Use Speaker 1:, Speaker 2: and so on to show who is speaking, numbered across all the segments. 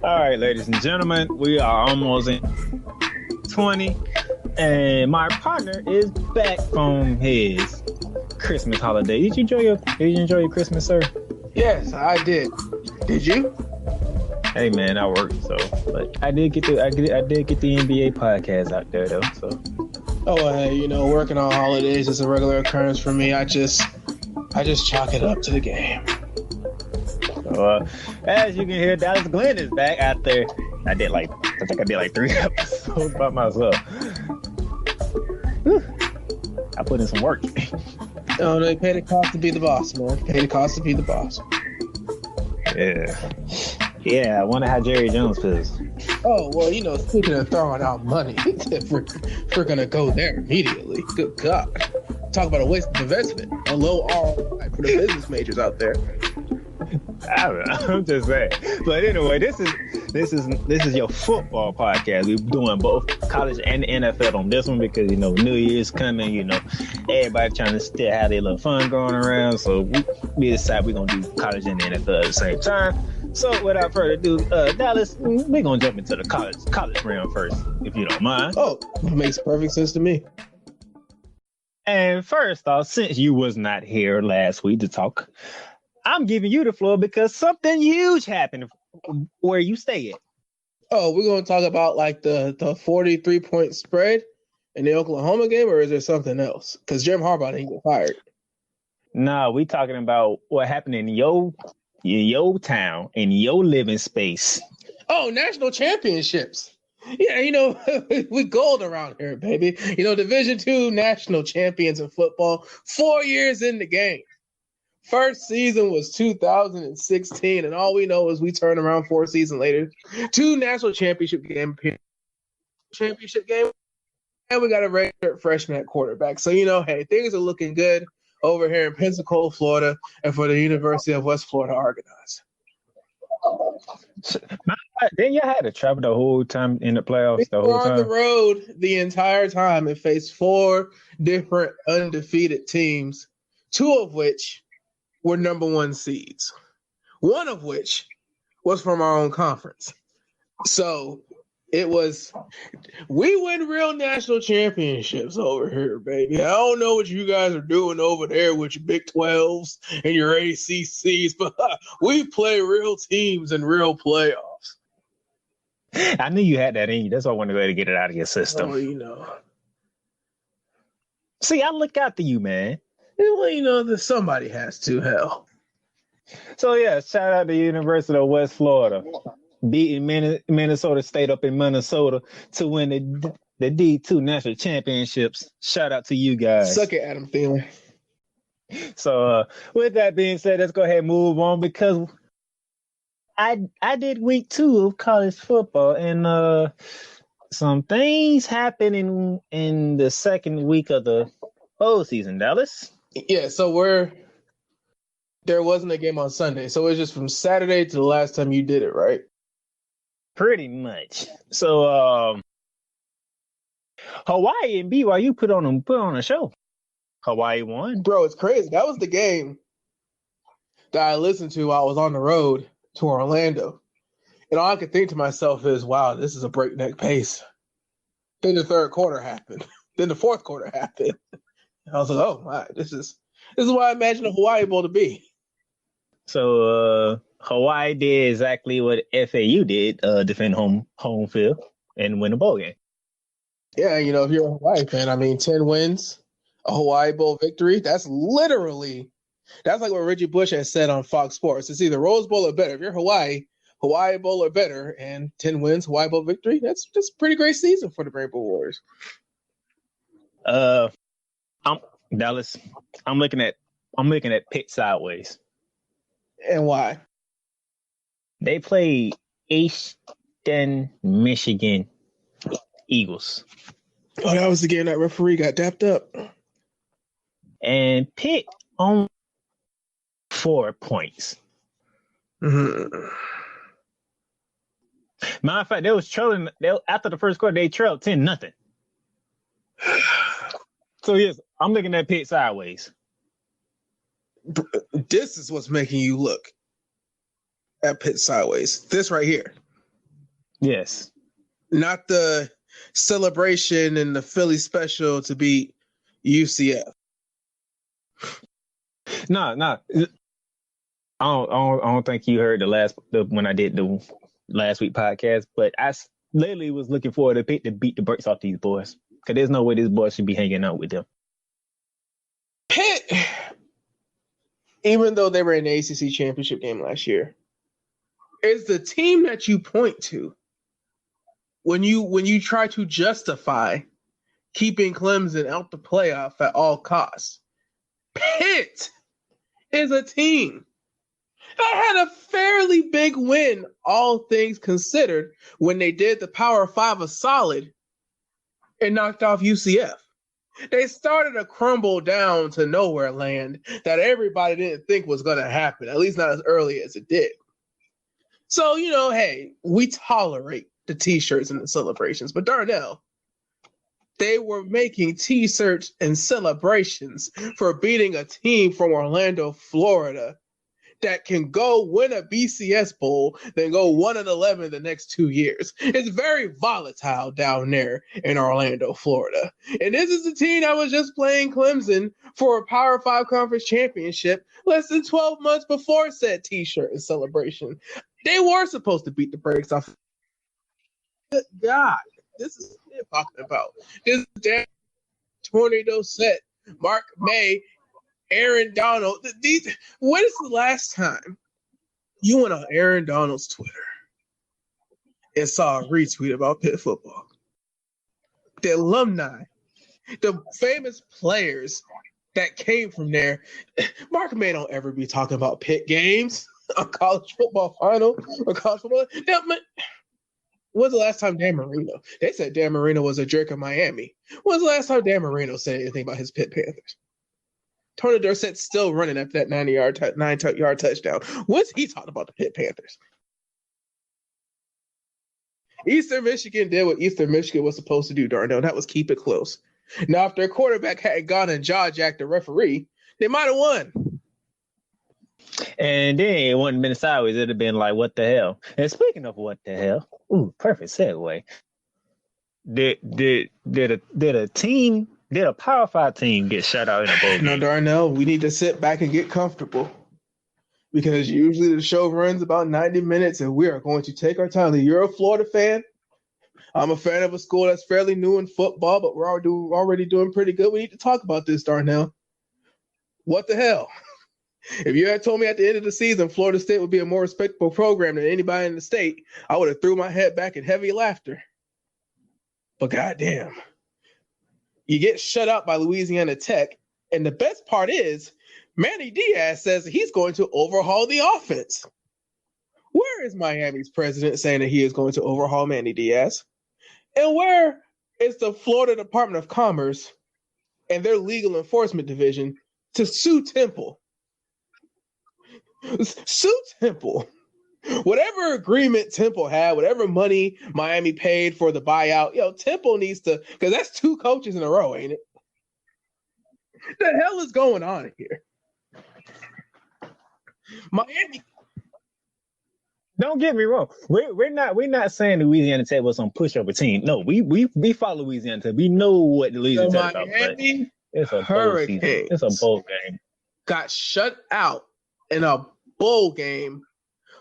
Speaker 1: All right, ladies and gentlemen, we are almost in 20, and my partner is back from his Christmas holiday. Did you enjoy your Christmas, sir?
Speaker 2: Yes, I did. Did you?
Speaker 1: Hey man, I worked, but I did get the NBA podcast out there though. So.
Speaker 2: Oh, hey, working on holidays is a regular occurrence for me. I just chalk it up to the game.
Speaker 1: So, as you can hear, Dallas Glenn is back out there. I think I did like 3 episodes by myself. Whew. I put in some work.
Speaker 2: Oh, they pay the cost to be the boss, man. Pay the cost to be the boss.
Speaker 1: Yeah, I wonder how Jerry Jones feels.
Speaker 2: Oh, well, speaking of throwing out money, if we're going to go there immediately. Good God. Talk about a waste of investment. A low ROI for the business majors out there.
Speaker 1: I don't know. I'm just saying. But anyway, this is your football podcast. We're doing both college and the NFL on this one because New Year's coming. Everybody trying to still have their little fun going around. So we decided we're gonna do college and the NFL at the same time. So without further ado, Dallas, we're gonna jump into the college round first, if you don't mind.
Speaker 2: Oh, makes perfect sense to me.
Speaker 1: And first off, since you was not here last week to talk, I'm giving you the floor because something huge happened where you stay at.
Speaker 2: Oh, we're going to talk about like the 43-point spread in the Oklahoma game, or is there something else? Because Jim Harbaugh didn't get fired.
Speaker 1: No, we talking about what happened in your town, in your living space.
Speaker 2: Oh, national championships. Yeah, we gold around here, baby. Division II national champions in football, 4 years in the game. First season was 2016, and all we know is we turn around 4 seasons later, 2 national championship game, and we got a regular freshman at quarterback. So, hey, things are looking good over here in Pensacola, Florida, and for the University of West Florida Argonauts.
Speaker 1: Then you had to travel the whole time in the playoffs.
Speaker 2: We were on the road the entire time and faced 4 different undefeated teams, 2 of which were number 1 seeds, one of which was from our own conference. So we win real national championships over here, baby. I don't know what you guys are doing over there with your Big 12s and your ACCs, but we play real teams and real playoffs.
Speaker 1: I knew you had that in you. That's why I wanted to get it out of your system.
Speaker 2: Oh,
Speaker 1: See, I look out to you, man.
Speaker 2: Well, that somebody has to, hell.
Speaker 1: So, yeah, shout out to University of West Florida, beating Minnesota State up in Minnesota to win the D2 national championships. Shout out to you guys.
Speaker 2: Suck it, Adam Thielen.
Speaker 1: So, with that being said, let's go ahead and move on because I did week 2 of college football, and some things happened in the second week of the whole season, Dallas.
Speaker 2: Yeah, so there wasn't a game on Sunday, so it was just from Saturday to the last time you did it, right?
Speaker 1: Pretty much. So Hawaii and BYU put on a show. Hawaii won.
Speaker 2: Bro, it's crazy. That was the game that I listened to while I was on the road to Orlando. And all I could think to myself is, wow, this is a breakneck pace. Then the third quarter happened. Then the fourth quarter happened. I was like, oh, my, this is what I imagine a Hawaii Bowl to be.
Speaker 1: So Hawaii did exactly what FAU did, defend home field and win a bowl game.
Speaker 2: Yeah, if you're a Hawaii fan, 10 wins, a Hawaii Bowl victory, that's like what Reggie Bush has said on Fox Sports. It's either Rose Bowl or better. If you're Hawaii Bowl or better, and 10 wins, Hawaii Bowl victory, that's a pretty great season for the Rainbow Warriors.
Speaker 1: Dallas, I'm looking at Pitt sideways.
Speaker 2: And why?
Speaker 1: They played Eastern Michigan Eagles.
Speaker 2: Oh, that was the game that referee got dapped up.
Speaker 1: And Pitt on 4 points.
Speaker 2: Mm-hmm.
Speaker 1: Matter of fact, they was trailing. After the first quarter, they trailed 10-0. So yes, I'm looking at Pitt sideways.
Speaker 2: This is what's making you look. at Pitt sideways. This right here.
Speaker 1: Yes.
Speaker 2: Not the celebration and the Philly special to beat UCF.
Speaker 1: No. I don't think you heard when I did the last week podcast, but I literally was looking forward to Pitt to beat the brakes off these boys, because there's no way these boys should be hanging out with them.
Speaker 2: Pitt, even though they were in the ACC championship game last year, is the team that you point to when you try to justify keeping Clemson out the playoff at all costs. Pitt is a team that had a fairly big win, all things considered, when they did the Power 5 a solid and knocked off UCF. They started to crumble down to nowhere land that everybody didn't think was going to happen, at least not as early as it did. So, hey, we tolerate the T-shirts and the celebrations. But Darnell, they were making T-shirts and celebrations for beating a team from Orlando, Florida, that can go win a BCS Bowl, then go 1-11 the next 2 years. It's very volatile down there in Orlando, Florida. And this is the team that was just playing Clemson for a Power 5 conference championship less than 12 months before said T-shirt and celebration. They were supposed to beat the brakes off. Good God, this is what I'm talking about. This damn tornado set. Mark May, Aaron Donald. When is the last time you went on Aaron Donald's Twitter and saw a retweet about Pitt football? The alumni, the famous players that came from there. Mark May don't ever be talking about Pitt games, a college football final, or college football. When's the last time Dan Marino? They said Dan Marino was a jerk in Miami. When's the last time Dan Marino said anything about his Pitt Panthers? Tony Dorsett's still running after that 9-yard touchdown. What's he talking about the Pitt Panthers? Eastern Michigan did what Eastern Michigan was supposed to do, Darnell. That was keep it close. Now, if their quarterback hadn't gone and jaw-jacked the referee, they might have won.
Speaker 1: And then it wouldn't have been sideways. It would have been like, what the hell? And speaking of what the hell, perfect segue. Did a Power 5 team get shut out in a bowl game?
Speaker 2: No, Darnell, we need to sit back and get comfortable, because usually the show runs about 90 minutes and we are going to take our time. You're a Florida fan. I'm a fan of a school that's fairly new in football, but we're already doing pretty good. We need to talk about this, Darnell. What the hell? If you had told me at the end of the season Florida State would be a more respectable program than anybody in the state, I would have threw my head back in heavy laughter. But goddamn, you get shut out by Louisiana Tech, and the best part is Manny Diaz says he's going to overhaul the offense. Where is Miami's president saying that he is going to overhaul Manny Diaz? And where is the Florida Department of Commerce and their legal enforcement division to sue Temple? Sue Temple. Whatever agreement Temple had, whatever money Miami paid for the buyout, Temple needs to, because that's 2 coaches in a row, ain't it? The hell is going on here? Miami.
Speaker 1: Don't get me wrong. We're not saying Louisiana Tech was some pushover team. No, we follow Louisiana Tech. We know what the Louisiana Tech is about.
Speaker 2: Miami
Speaker 1: It's a
Speaker 2: Hurricanes
Speaker 1: bowl season. It's a bowl game.
Speaker 2: Got shut out in a bowl game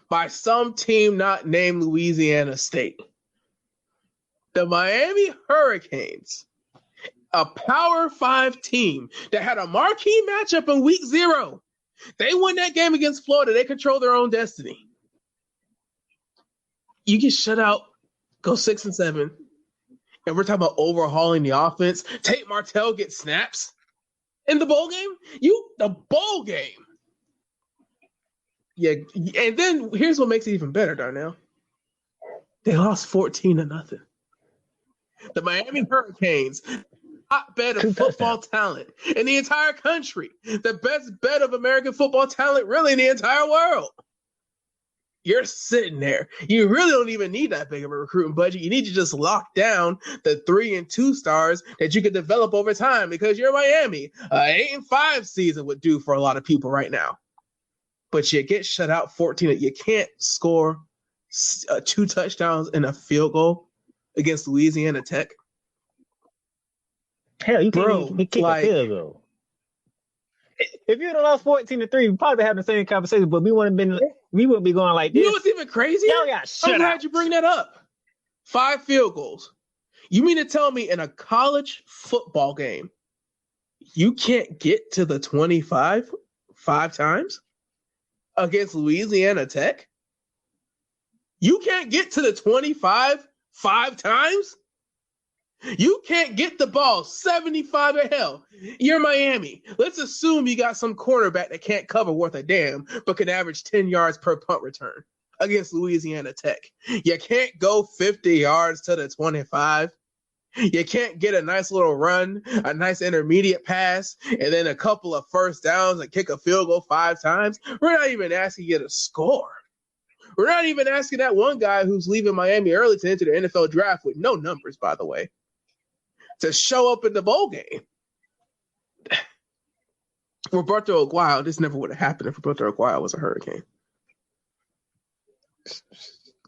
Speaker 2: by some team not named Louisiana State. The Miami Hurricanes, a Power 5 team that had a marquee matchup in week 0. They won that game against Florida. They control their own destiny. You get shut out, go 6-7, and we're talking about overhauling the offense. Tate Martell gets snaps in the bowl game. The bowl game. Yeah, and then here's what makes it even better, Darnell. They lost 14-0. The Miami Hurricanes, hotbed of football talent in the entire country, the best bed of American football talent really in the entire world. You're sitting there. You really don't even need that big of a recruiting budget. You need to just lock down the 3 and 2 stars that you could develop over time, because you're Miami. 8-5 season would do for a lot of people right now. but you get shut out 14. You can't score 2 touchdowns and a field goal against Louisiana Tech.
Speaker 1: Hell, you can't
Speaker 2: Bro,
Speaker 1: even kick a field goal. If you'd have lost 14-3, we probably having the same conversation, but we wouldn't be going like this.
Speaker 2: You know what's even crazy?
Speaker 1: Y'all got shut out.
Speaker 2: I'm glad you bring that up. 5 field goals. You mean to tell me in a college football game, you can't get to the 25 5 times against Louisiana Tech? You can't get to the 25 5 times? You can't get the ball 75 or hell. You're Miami. Let's assume you got some quarterback that can't cover worth a damn, but can average 10 yards per punt return against Louisiana Tech. You can't go 50 yards to the 25. You can't get a nice little run, a nice intermediate pass, and then a couple of first downs and kick a field goal 5 times. We're not even asking you to score. We're not even asking that one guy who's leaving Miami early to enter the NFL draft with no numbers, by the way, to show up in the bowl game. Roberto Aguayo, this never would have happened if Roberto Aguayo was a Hurricane.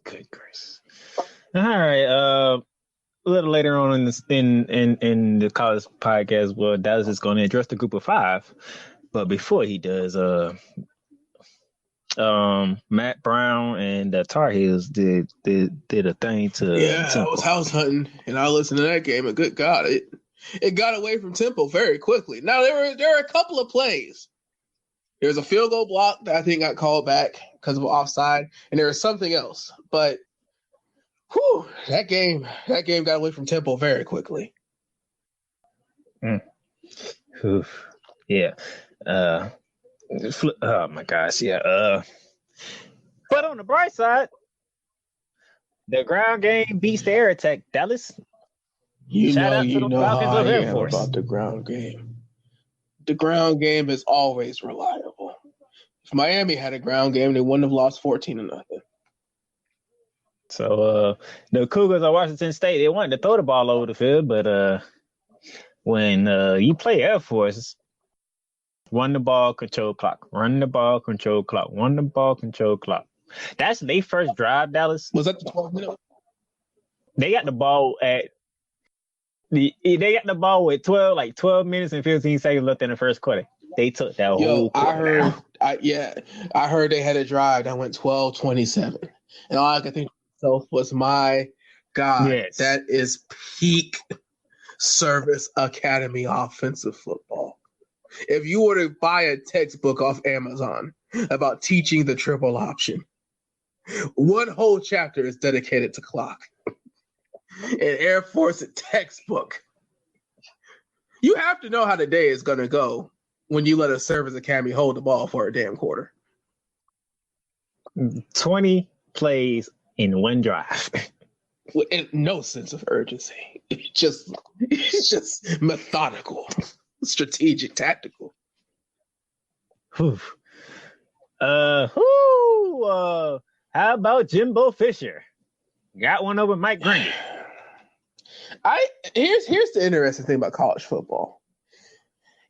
Speaker 1: Good gracious. All right. A little later on in the college podcast, well, Dallas is going to address the group of 5. But before he does, Matt Brown and the Tar Heels did a thing to
Speaker 2: Temple. I was house hunting and I listened to that game, and good God, it got away from Temple very quickly. Now there were a couple of plays. There was a field goal block that I think got called back because of offside, and there was something else. But that game got away from Temple very quickly.
Speaker 1: Oof. Yeah. Oh my gosh, yeah. But on the bright side, the ground game beats the air attack. Dallas.
Speaker 2: Shout out to the Falcons of Air Force about the ground game. The ground game is always reliable. If Miami had a ground game, they wouldn't have lost 14-0.
Speaker 1: So the Cougars of Washington State, they wanted to throw the ball over the field, but when you play Air Force, run the ball, control clock. Run the ball, control clock. Run the ball, control clock. That's their first drive, Dallas.
Speaker 2: Was that the 12-minute?
Speaker 1: They got the ball with 12 minutes and 15 seconds left in the first quarter. They took that whole quarter.
Speaker 2: I heard they had a drive that went 12-27. And all I could think to myself was, my God, yes, that is peak Service Academy offensive football. If you were to buy a textbook off Amazon about teaching the triple option, one whole chapter is dedicated to clock. An Air Force textbook. You have to know how the day is going to go when you let a Service Academy hold the ball for a damn quarter.
Speaker 1: 20 plays in one drive.
Speaker 2: With no sense of urgency. It's just methodical, strategic, tactical.
Speaker 1: How about Jimbo Fisher? Got one over Mike Grundy.
Speaker 2: Here's the interesting thing about college football.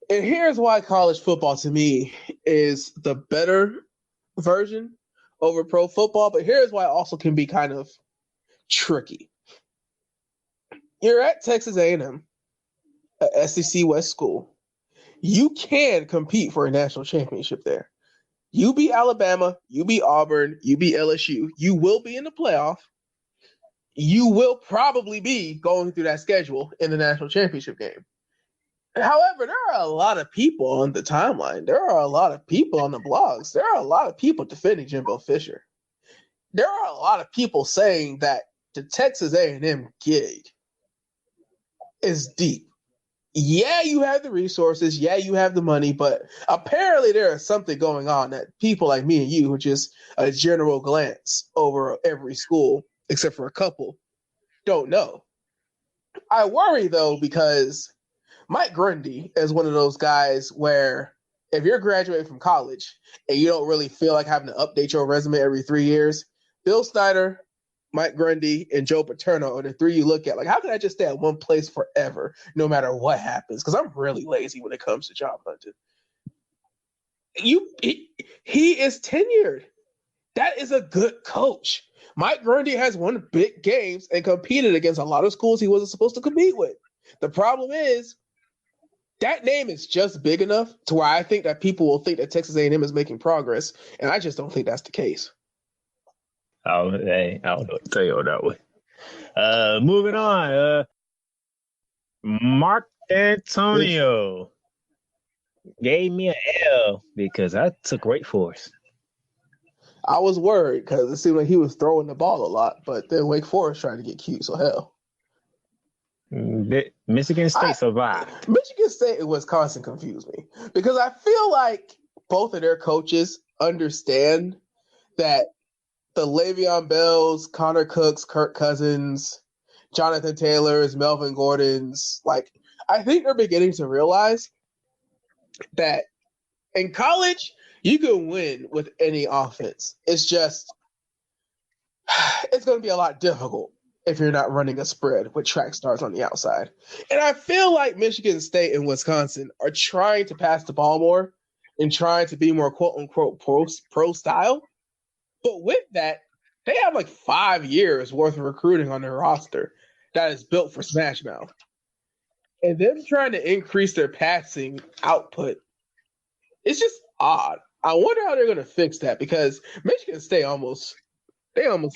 Speaker 2: And here's why college football to me is the better version over pro football, but here's why it also can be kind of tricky. You're at Texas A&M, a SEC West school. You can compete for a national championship there. You beat Alabama, you beat Auburn, you beat LSU. You will be in the playoff. You will probably be going through that schedule in the national championship game. However, there are a lot of people on the timeline. There are a lot of people on the blogs. There are a lot of people defending Jimbo Fisher. There are a lot of people saying that the Texas A&M gig is deep. Yeah, you have the resources. Yeah, you have the money. But apparently there is something going on that people like me and you, who just a general glance over every school, except for a couple, don't know. I worry, though, because Mike Grundy is one of those guys where if you're graduating from college and you don't really feel like having to update your resume every 3 years, Bill Snyder, Mike Grundy, and Joe Paterno are the 3 you look at. Like, how can I just stay at one place forever, no matter what happens? Because I'm really lazy when it comes to job hunting. He is tenured. That is a good coach. Mike Grundy has won big games and competed against a lot of schools he wasn't supposed to compete with. The problem is that name is just big enough to where I think that people will think that Texas A&M is making progress, and I just don't think that's the case.
Speaker 1: I don't know what to tell you on that one. Moving on. Mark Antonio gave me an L because I took Wake Forest.
Speaker 2: I was worried because it seemed like he was throwing the ball a lot, but then Wake Forest tried to get cute, so hell.
Speaker 1: Michigan State survived.
Speaker 2: Michigan State and Wisconsin confused me because I feel like both of their coaches understand that the Le'Veon Bells, Connor Cooks, Kirk Cousins, Jonathan Taylors, Melvin Gordons, I think they're beginning to realize that in college, you can win with any offense. It's just, it's going to be a lot difficult if you're not running a spread with track stars on the outside. And I feel like Michigan State and Wisconsin are trying to pass the ball more and trying to be more quote-unquote pro style. But with that, they have 5 years worth of recruiting on their roster that is built for Smash Mouth. And them trying to increase their passing output, it's just odd. I wonder how they're going to fix that because Michigan State almost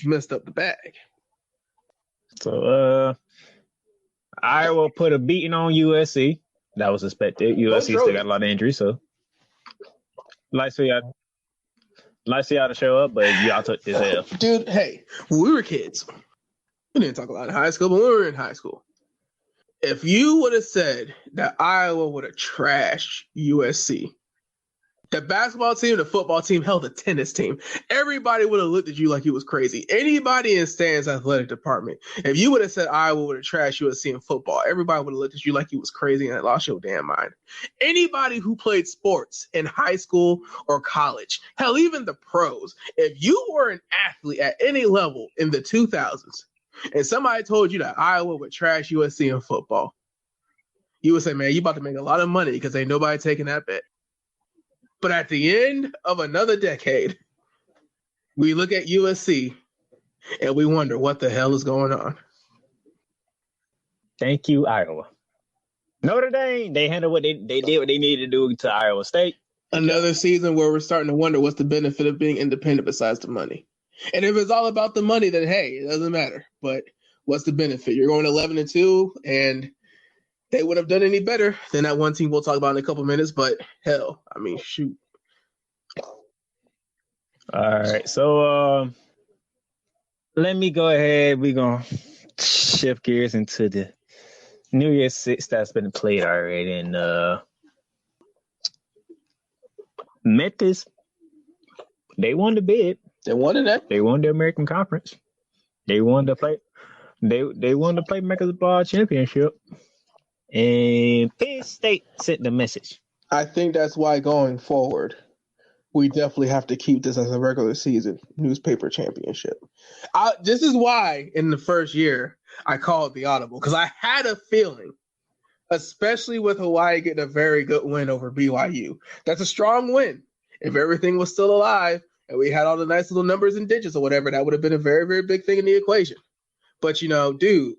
Speaker 2: messed up the bag.
Speaker 1: So, Iowa put a beating on USC. That was expected. USC still got a lot of injuries, so like for y'all to show up, but y'all took this L.
Speaker 2: Dude, hey, when we were kids, we didn't talk a lot in high school, but when we were in high school, if you would have said that Iowa would have trashed USC, the basketball team, the football team, hell, the tennis team, everybody would have looked at you like you was crazy. Anybody in Stan's athletic department, if you would have said Iowa would have trashed USC in football, everybody would have looked at you like you was crazy and lost your damn mind. Anybody who played sports in high school or college, hell, even the pros, if you were an athlete at any level in the 2000s and somebody told you that Iowa would trash USC in football, you would say, man, you about to make a lot of money because ain't nobody taking that bet. But at the end of another decade, we look at USC and we wonder what the hell is going on.
Speaker 1: Thank you, Iowa. Notre Dame, they handled what they did what they needed to do to Iowa State.
Speaker 2: Another season where we're starting to wonder what's the benefit of being independent besides the money. And if it's all about the money, then hey, it doesn't matter. But what's the benefit? You're going 11-2, and they would have done any better than that one team we'll talk about in a couple minutes. But hell, I mean, shoot.
Speaker 1: All right, so let me go ahead. We're going to shift gears into the New Year's 6 that's been played already. And Memphis, they won the bid.
Speaker 2: They won that.
Speaker 1: They won the American Conference. They won the play. They won the Playmakerz Blog Championship. And Penn State sent the message.
Speaker 2: I think that's why going forward, we definitely have to keep this as a regular season newspaper championship. This is why in the first year I called the audible, because I had a feeling, especially with Hawaii getting a very good win over BYU. That's a strong win. If everything was still alive and we had all the nice little numbers and digits or whatever, that would have been a very, very big thing in the equation. But, dude,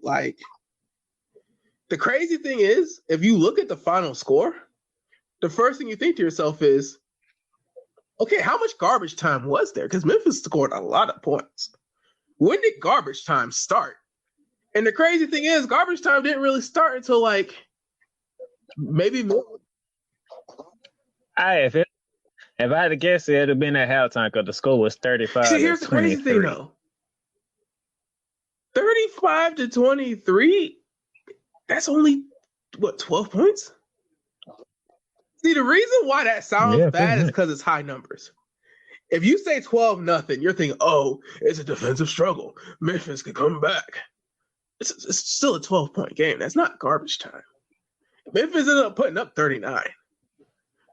Speaker 2: the crazy thing is, if you look at the final score, the first thing you think to yourself is, okay, how much garbage time was there? Because Memphis scored a lot of points. When did garbage time start? And the crazy thing is, garbage time didn't really start until maybe more.
Speaker 1: If I had to guess, it would have been at halftime because the score was 35.
Speaker 2: See, here's the crazy thing, though. 35-23. That's only, 12 points? See, the reason why that sounds bad is because it's high numbers. If you say 12-0, you're thinking, oh, it's a defensive struggle. Memphis could come back. It's still a 12-point game. That's not garbage time. Memphis ended up putting up 39.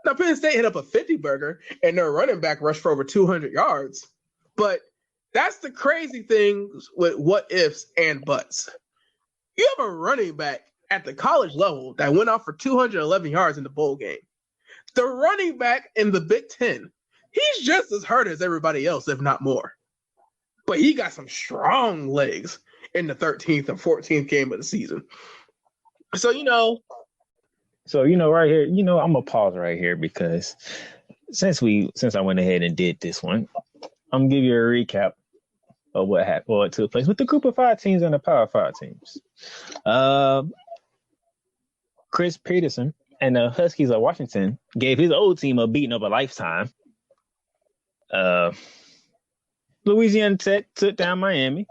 Speaker 2: Now, Penn State hit up a 50-burger, and their running back rushed for over 200 yards. But that's the crazy thing with what ifs and buts. You have a running back at the college level that went off for 211 yards in the bowl game. The running back in the Big Ten, he's just as hurt as everybody else, if not more. But he got some strong legs in the 13th and 14th game of the season. So,
Speaker 1: right here, I'm gonna pause right here because since I went ahead and did this one, I'm gonna give you a recap of what happened, what took place with the Group of 5 teams and the Power 5 teams. Chris Peterson and the Huskies of Washington gave his old team a beating of a lifetime. Louisiana Tech took down Miami.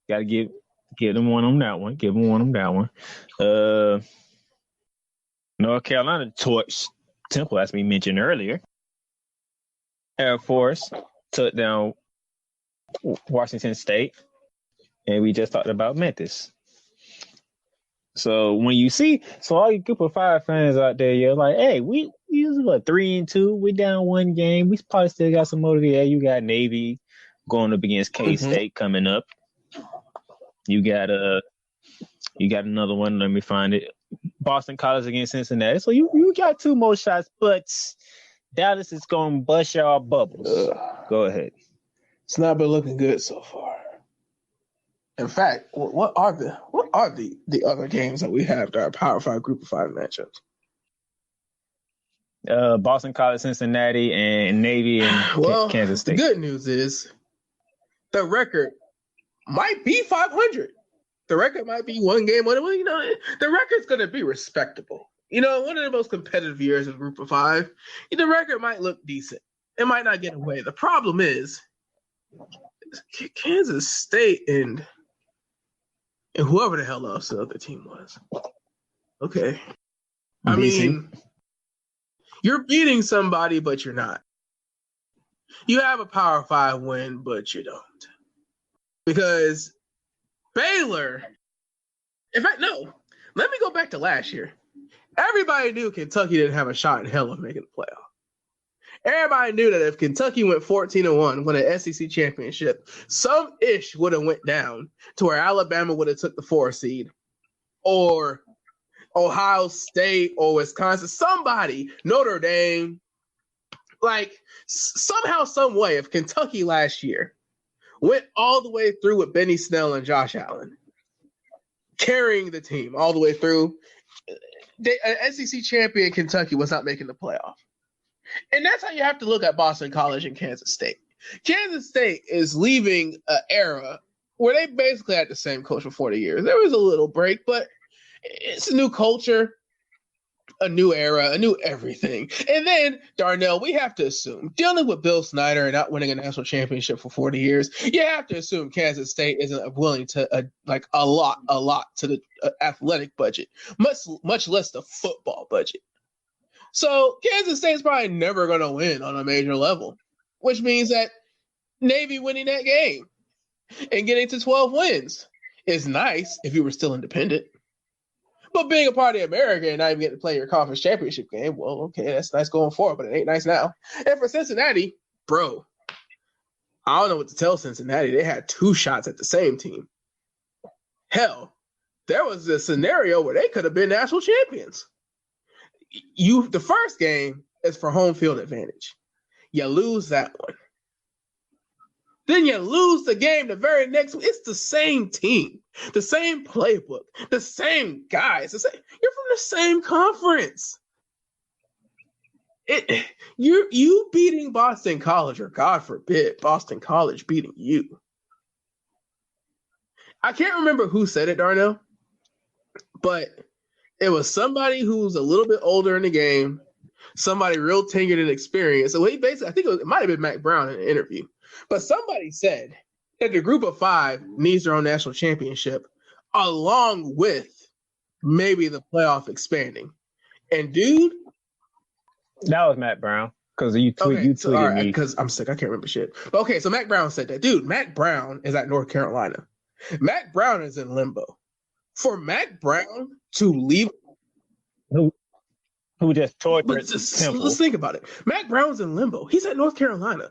Speaker 1: Got to give them one on that one. Give them one on that one. North Carolina torched Temple, as we mentioned earlier. Air Force took down Washington State. And we just talked about Memphis. So when you see, all you Group of 5 fans out there, you're like, hey, we 3-2. We down one game. We probably still got some motivation. Yeah, you got Navy going up against K-State coming up. You got another one. Let me find it. Boston College against Cincinnati. So you got 2 more shots, but Dallas is going to bust y'all bubbles. Go ahead.
Speaker 2: It's not been looking good so far. In fact, what are the other games that we have that are Power 5 Group of 5 matchups?
Speaker 1: Boston College, Cincinnati, and Navy and Kansas State.
Speaker 2: The good news is the record might be 500. The record might be one game. The record's going to be respectable. One of the most competitive years of Group of 5, the record might look decent. It might not get away. The problem is Kansas State and whoever the hell else the other team was. Okay. I mean, you're beating somebody, but you're not. You have a Power 5 win, but you don't. Because Baylor, in fact, no. Let me go back to last year. Everybody knew Kentucky didn't have a shot in hell of making the playoff. Everybody knew that if Kentucky went 14-1, won an SEC championship, some ish would have went down to where Alabama would have took the 4 seed, or Ohio State or Wisconsin, somebody, Notre Dame, like somehow, some way, if Kentucky last year went all the way through with Benny Snell and Josh Allen, carrying the team all the way through, an SEC champion Kentucky was not making the playoff. And that's how you have to look at Boston College and Kansas State. Kansas State is leaving an era where they basically had the same coach for 40 years. There was a little break, but it's a new culture, a new era, a new everything. And then, Darnell, we have to assume, dealing with Bill Snyder and not winning a national championship for 40 years, you have to assume Kansas State isn't willing to, a lot to the athletic budget, much less the football budget. So Kansas State's probably never going to win on a major level, which means that Navy winning that game and getting to 12 wins is nice if you were still independent. But being a part of America and not even getting to play your conference championship game, well, okay, that's nice going forward, but it ain't nice now. And for Cincinnati, bro, I don't know what to tell Cincinnati. They had 2 shots at the same team. Hell, there was a scenario where they could have been national champions. The first game is for home field advantage. You lose that one. Then you lose the game the very next one. It's the same team, the same playbook, the same guys. You're from the same conference. You beating Boston College, or God forbid, Boston College beating you. I can't remember who said it, Darnell, but it was somebody who's a little bit older in the game, somebody real tenured and experienced. So he basically, I think it might have been Mac Brown in an interview, but somebody said that the Group of 5 needs their own national championship, along with maybe the playoff expanding. And dude,
Speaker 1: that was Mac Brown, because you tweeted me.
Speaker 2: Because I'm sick, I can't remember shit. But okay, so Mac Brown said that. Dude, Mac Brown is at North Carolina. Mac Brown is in limbo. For Mac Brown to leave,
Speaker 1: who just tortured Temple.
Speaker 2: Let's think about it. Mac Brown's in limbo. He's at North Carolina.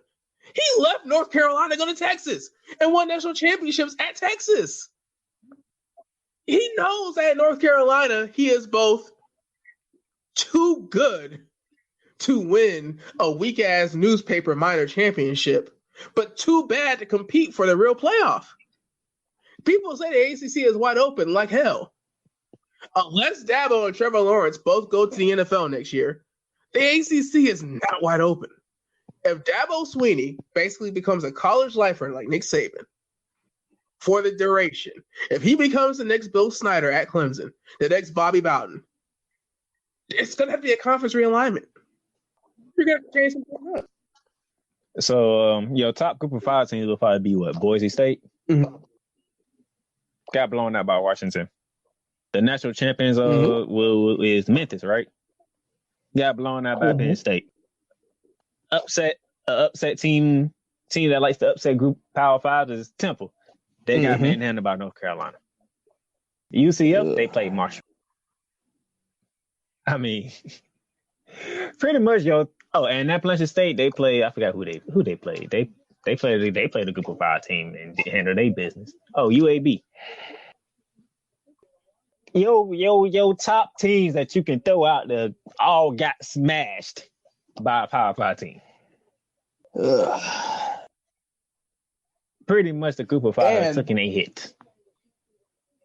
Speaker 2: He left North Carolina to go to Texas and won national championships at Texas. He knows that at North Carolina he is both too good to win a weak-ass newspaper minor championship, but too bad to compete for the real playoff. People say the ACC is wide open like hell. Unless Dabo and Trevor Lawrence both go to the NFL next year, the ACC is not wide open. If Dabo Swinney basically becomes a college lifer like Nick Saban for the duration, if he becomes the next Bill Snyder at Clemson, the next Bobby Bowden, it's going to have to be a conference realignment. You're going to have to change something up.
Speaker 1: So, your top group of 5 teams will probably be what? Boise State?
Speaker 2: Mm-hmm.
Speaker 1: Got blown out by Washington. The national champions is Memphis, right? Got blown out by Penn State. Upset team that likes to upset group Power 5 is Temple. They got manhandled by North Carolina. UCF, they played Marshall. I mean, pretty much, and Appalachian State, they play. I forgot who they played. They played a group of 5 team and handled their business. Oh, UAB. Yo, top teams that you can throw out there all got smashed by a Power 5 team. Pretty much the group of 5 took a hit.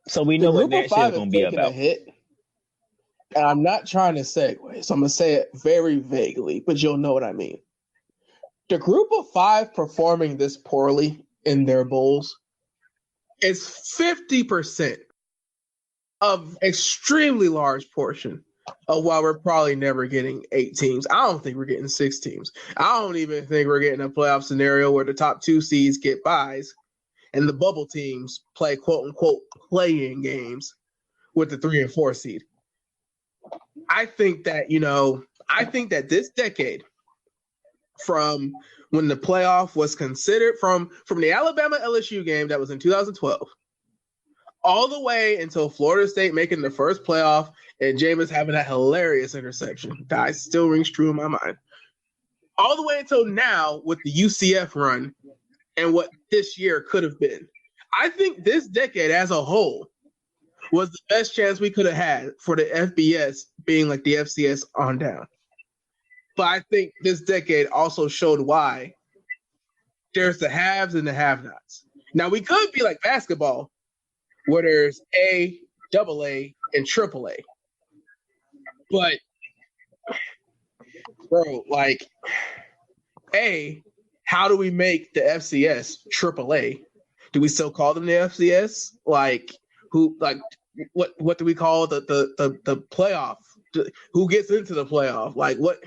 Speaker 1: So we know what next year is going to be about.
Speaker 2: And I'm not trying to segue, so I'm going to say it very vaguely, but you'll know what I mean. The group of 5 performing this poorly in their bowls is 50% of extremely large portion of why we're probably never getting 8 teams. I don't think we're getting 6 teams. I don't even think we're getting a playoff scenario where the top 2 seeds get byes and the bubble teams play quote-unquote playing games with the 3 and 4 seed. I think that this decade, from when the playoff was considered, from the Alabama LSU game that was in 2012, all the way until Florida State making the first playoff and Jameis having that hilarious interception that still rings true in my mind, all the way until now with the UCF run and what this year could have been. I think this decade as a whole was the best chance we could have had for the FBS being like the FCS on down. But I think this decade also showed why there's the haves and the have-nots. Now, we could be like basketball, where there's A, AA, and AAA. But, bro, like, A, how do we make the FCS AAA? Do we still call them the FCS? What do we call the playoff? Who gets into the playoff? Like, what?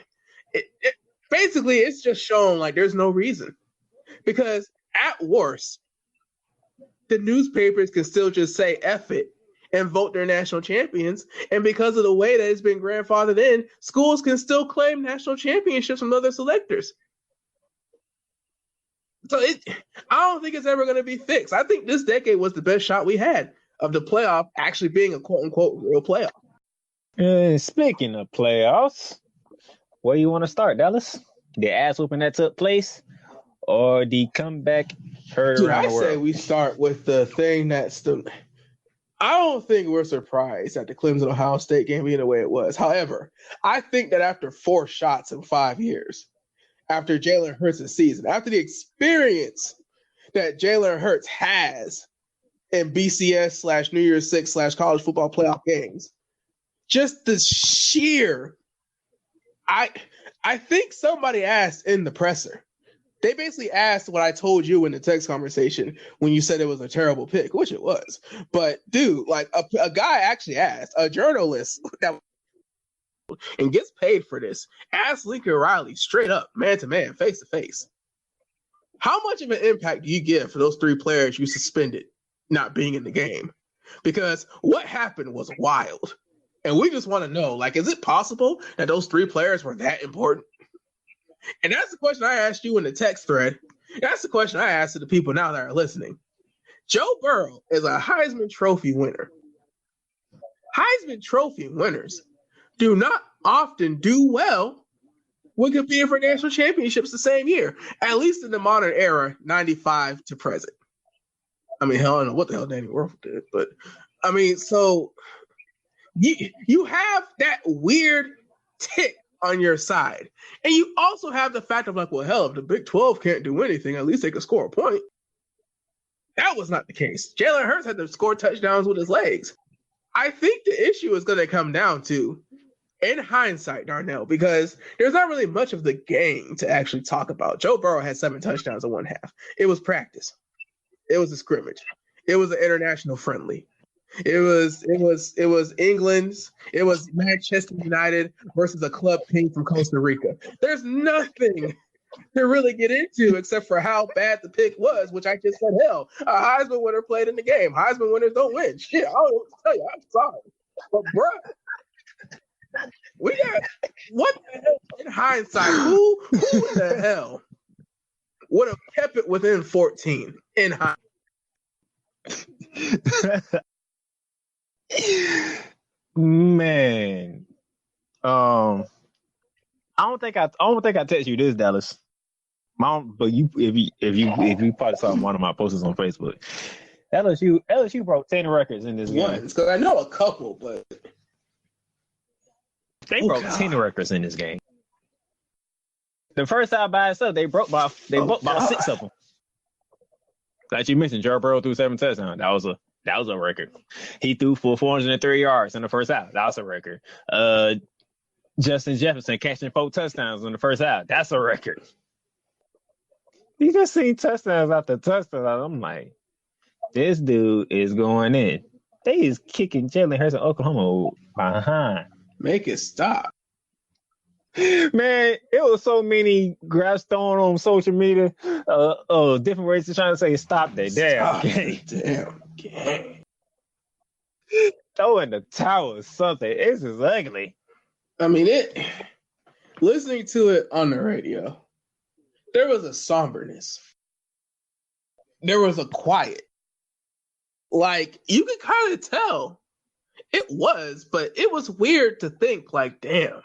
Speaker 2: Basically, it's just shown like there's no reason. Because at worst, the newspapers can still just say F it and vote their national champions. And because of the way that it's been grandfathered in, schools can still claim national championships from other selectors. So I don't think it's ever going to be fixed. I think this decade was the best shot we had of the playoff actually being a quote-unquote real playoff.
Speaker 1: Speaking of playoffs, where you want to start, Dallas? The ass whooping that took place or the comeback heard around the world?
Speaker 2: I say we start with the thing that's I don't think we're surprised at the Clemson-Ohio State game being the way it was. However, I think that after 4 shots in 5 years, after Jalen Hurts' season, after the experience that Jalen Hurts has in BCS / New Year's Six / college football playoff games, just the sheer I think somebody asked in the presser. They basically asked what I told you in the text conversation when you said it was a terrible pick, which it was. But, dude, like a guy actually asked, a journalist that and gets paid for this, asked Lincoln Riley straight up, man-to-man, face-to-face, how much of an impact do you get for those 3 players you suspended not being in the game? Because what happened was wild. And we just want to know, like, is it possible that those 3 players were that important? And that's the question I asked you in the text thread. That's the question I asked to the people now that are listening. Joe Burrow is a Heisman Trophy winner. Heisman Trophy winners do not often do well when competing for national championships the same year, at least in the modern era, 95 to present. I mean, hell, I don't know what the hell Danny Werfel did, but I mean, so you have that weird tick on your side. And you also have the fact of like, well, hell, if the Big 12 can't do anything, at least they could score a point. That was not the case. Jalen Hurts had to score touchdowns with his legs. I think the issue is going to come down to, in hindsight, Darnell, because there's not really much of the game to actually talk about. Joe Burrow had 7 touchdowns in one half. It was practice. It was a scrimmage. It was an international friendly. It was England's. It was Manchester United versus a club team from Costa Rica. There's nothing to really get into except for how bad the pick was, which I just said, hell, a Heisman winner played in the game. Heisman winners don't win. Shit, I don't know what to tell you. I'm sorry. But, bruh, we got, what the hell, in hindsight, who in the hell would have kept it within 14 in hindsight?
Speaker 1: Man, I don't think I text you this, Dallas. But if you probably saw one of my posts on Facebook, LSU broke 10 records in this game.
Speaker 2: Because I know a couple, but
Speaker 1: they broke 10 records in this game. The first half by itself, they broke about 6 of them. Like you mentioned, Joe Burrow threw 7 touchdowns. That was a record. He threw for 403 yards in the first half. That was a record. Justin Jefferson catching 4 touchdowns in the first half. That's a record. You just seen touchdowns after touchdowns. I'm like, this dude is going in. They is kicking Jalen Hurts in Oklahoma behind.
Speaker 2: Make it stop.
Speaker 1: Man, it was so many graphs thrown on social media, different ways to trying to say stop that damn game.
Speaker 2: Damn game.
Speaker 1: Throw in the towel or something. This is ugly.
Speaker 2: I mean, listening to it on the radio, there was a somberness. There was a quiet. Like, you could kind of tell it was, but it was weird to think, like, damn.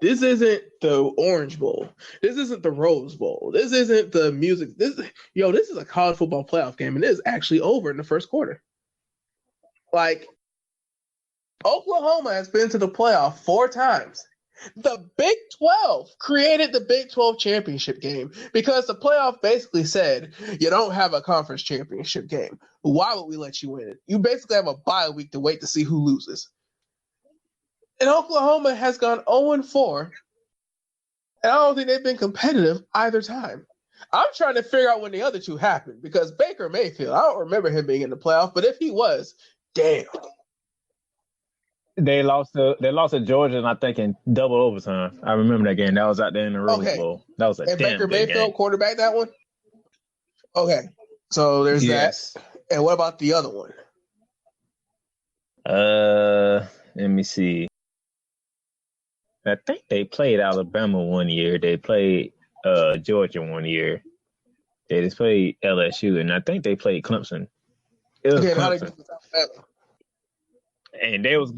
Speaker 2: This isn't the Orange Bowl. This isn't the Rose Bowl. This isn't the music. This is a college football playoff game, and it is actually over in the first quarter. Like, Oklahoma has been to the playoff 4 times. The Big 12 created the Big 12 championship game because the playoff basically said, you don't have a conference championship game. Why would we let you win it? You basically have a bye week to wait to see who loses. And Oklahoma has gone 0-4, and I don't think they've been competitive either time. I'm trying to figure out when the other two happened because Baker Mayfield, I don't remember him being in the playoff, but if he was, damn.
Speaker 1: They lost to Georgia, and I think in double overtime. I remember that game. That was out there in the Rose Bowl. That was a
Speaker 2: and
Speaker 1: damn
Speaker 2: Baker
Speaker 1: good
Speaker 2: Mayfield
Speaker 1: game.
Speaker 2: quarterback that one? Okay, so there's that. And what about the other one?
Speaker 1: Let me see. I think they played Alabama one year. They played Georgia one year. They just played LSU, and I think they played Clemson. It was Clemson. And they was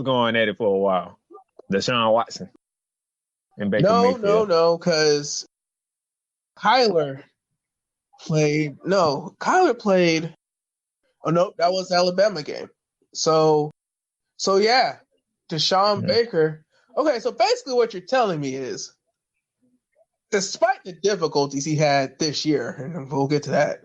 Speaker 1: going at it for a while. Deshaun Watson and Baker Mayfield.
Speaker 2: No, because Kyler played. Oh no, that was the Alabama game. So yeah, Deshaun Baker. Okay, so basically what you're telling me is, despite the difficulties he had this year, and we'll get to that,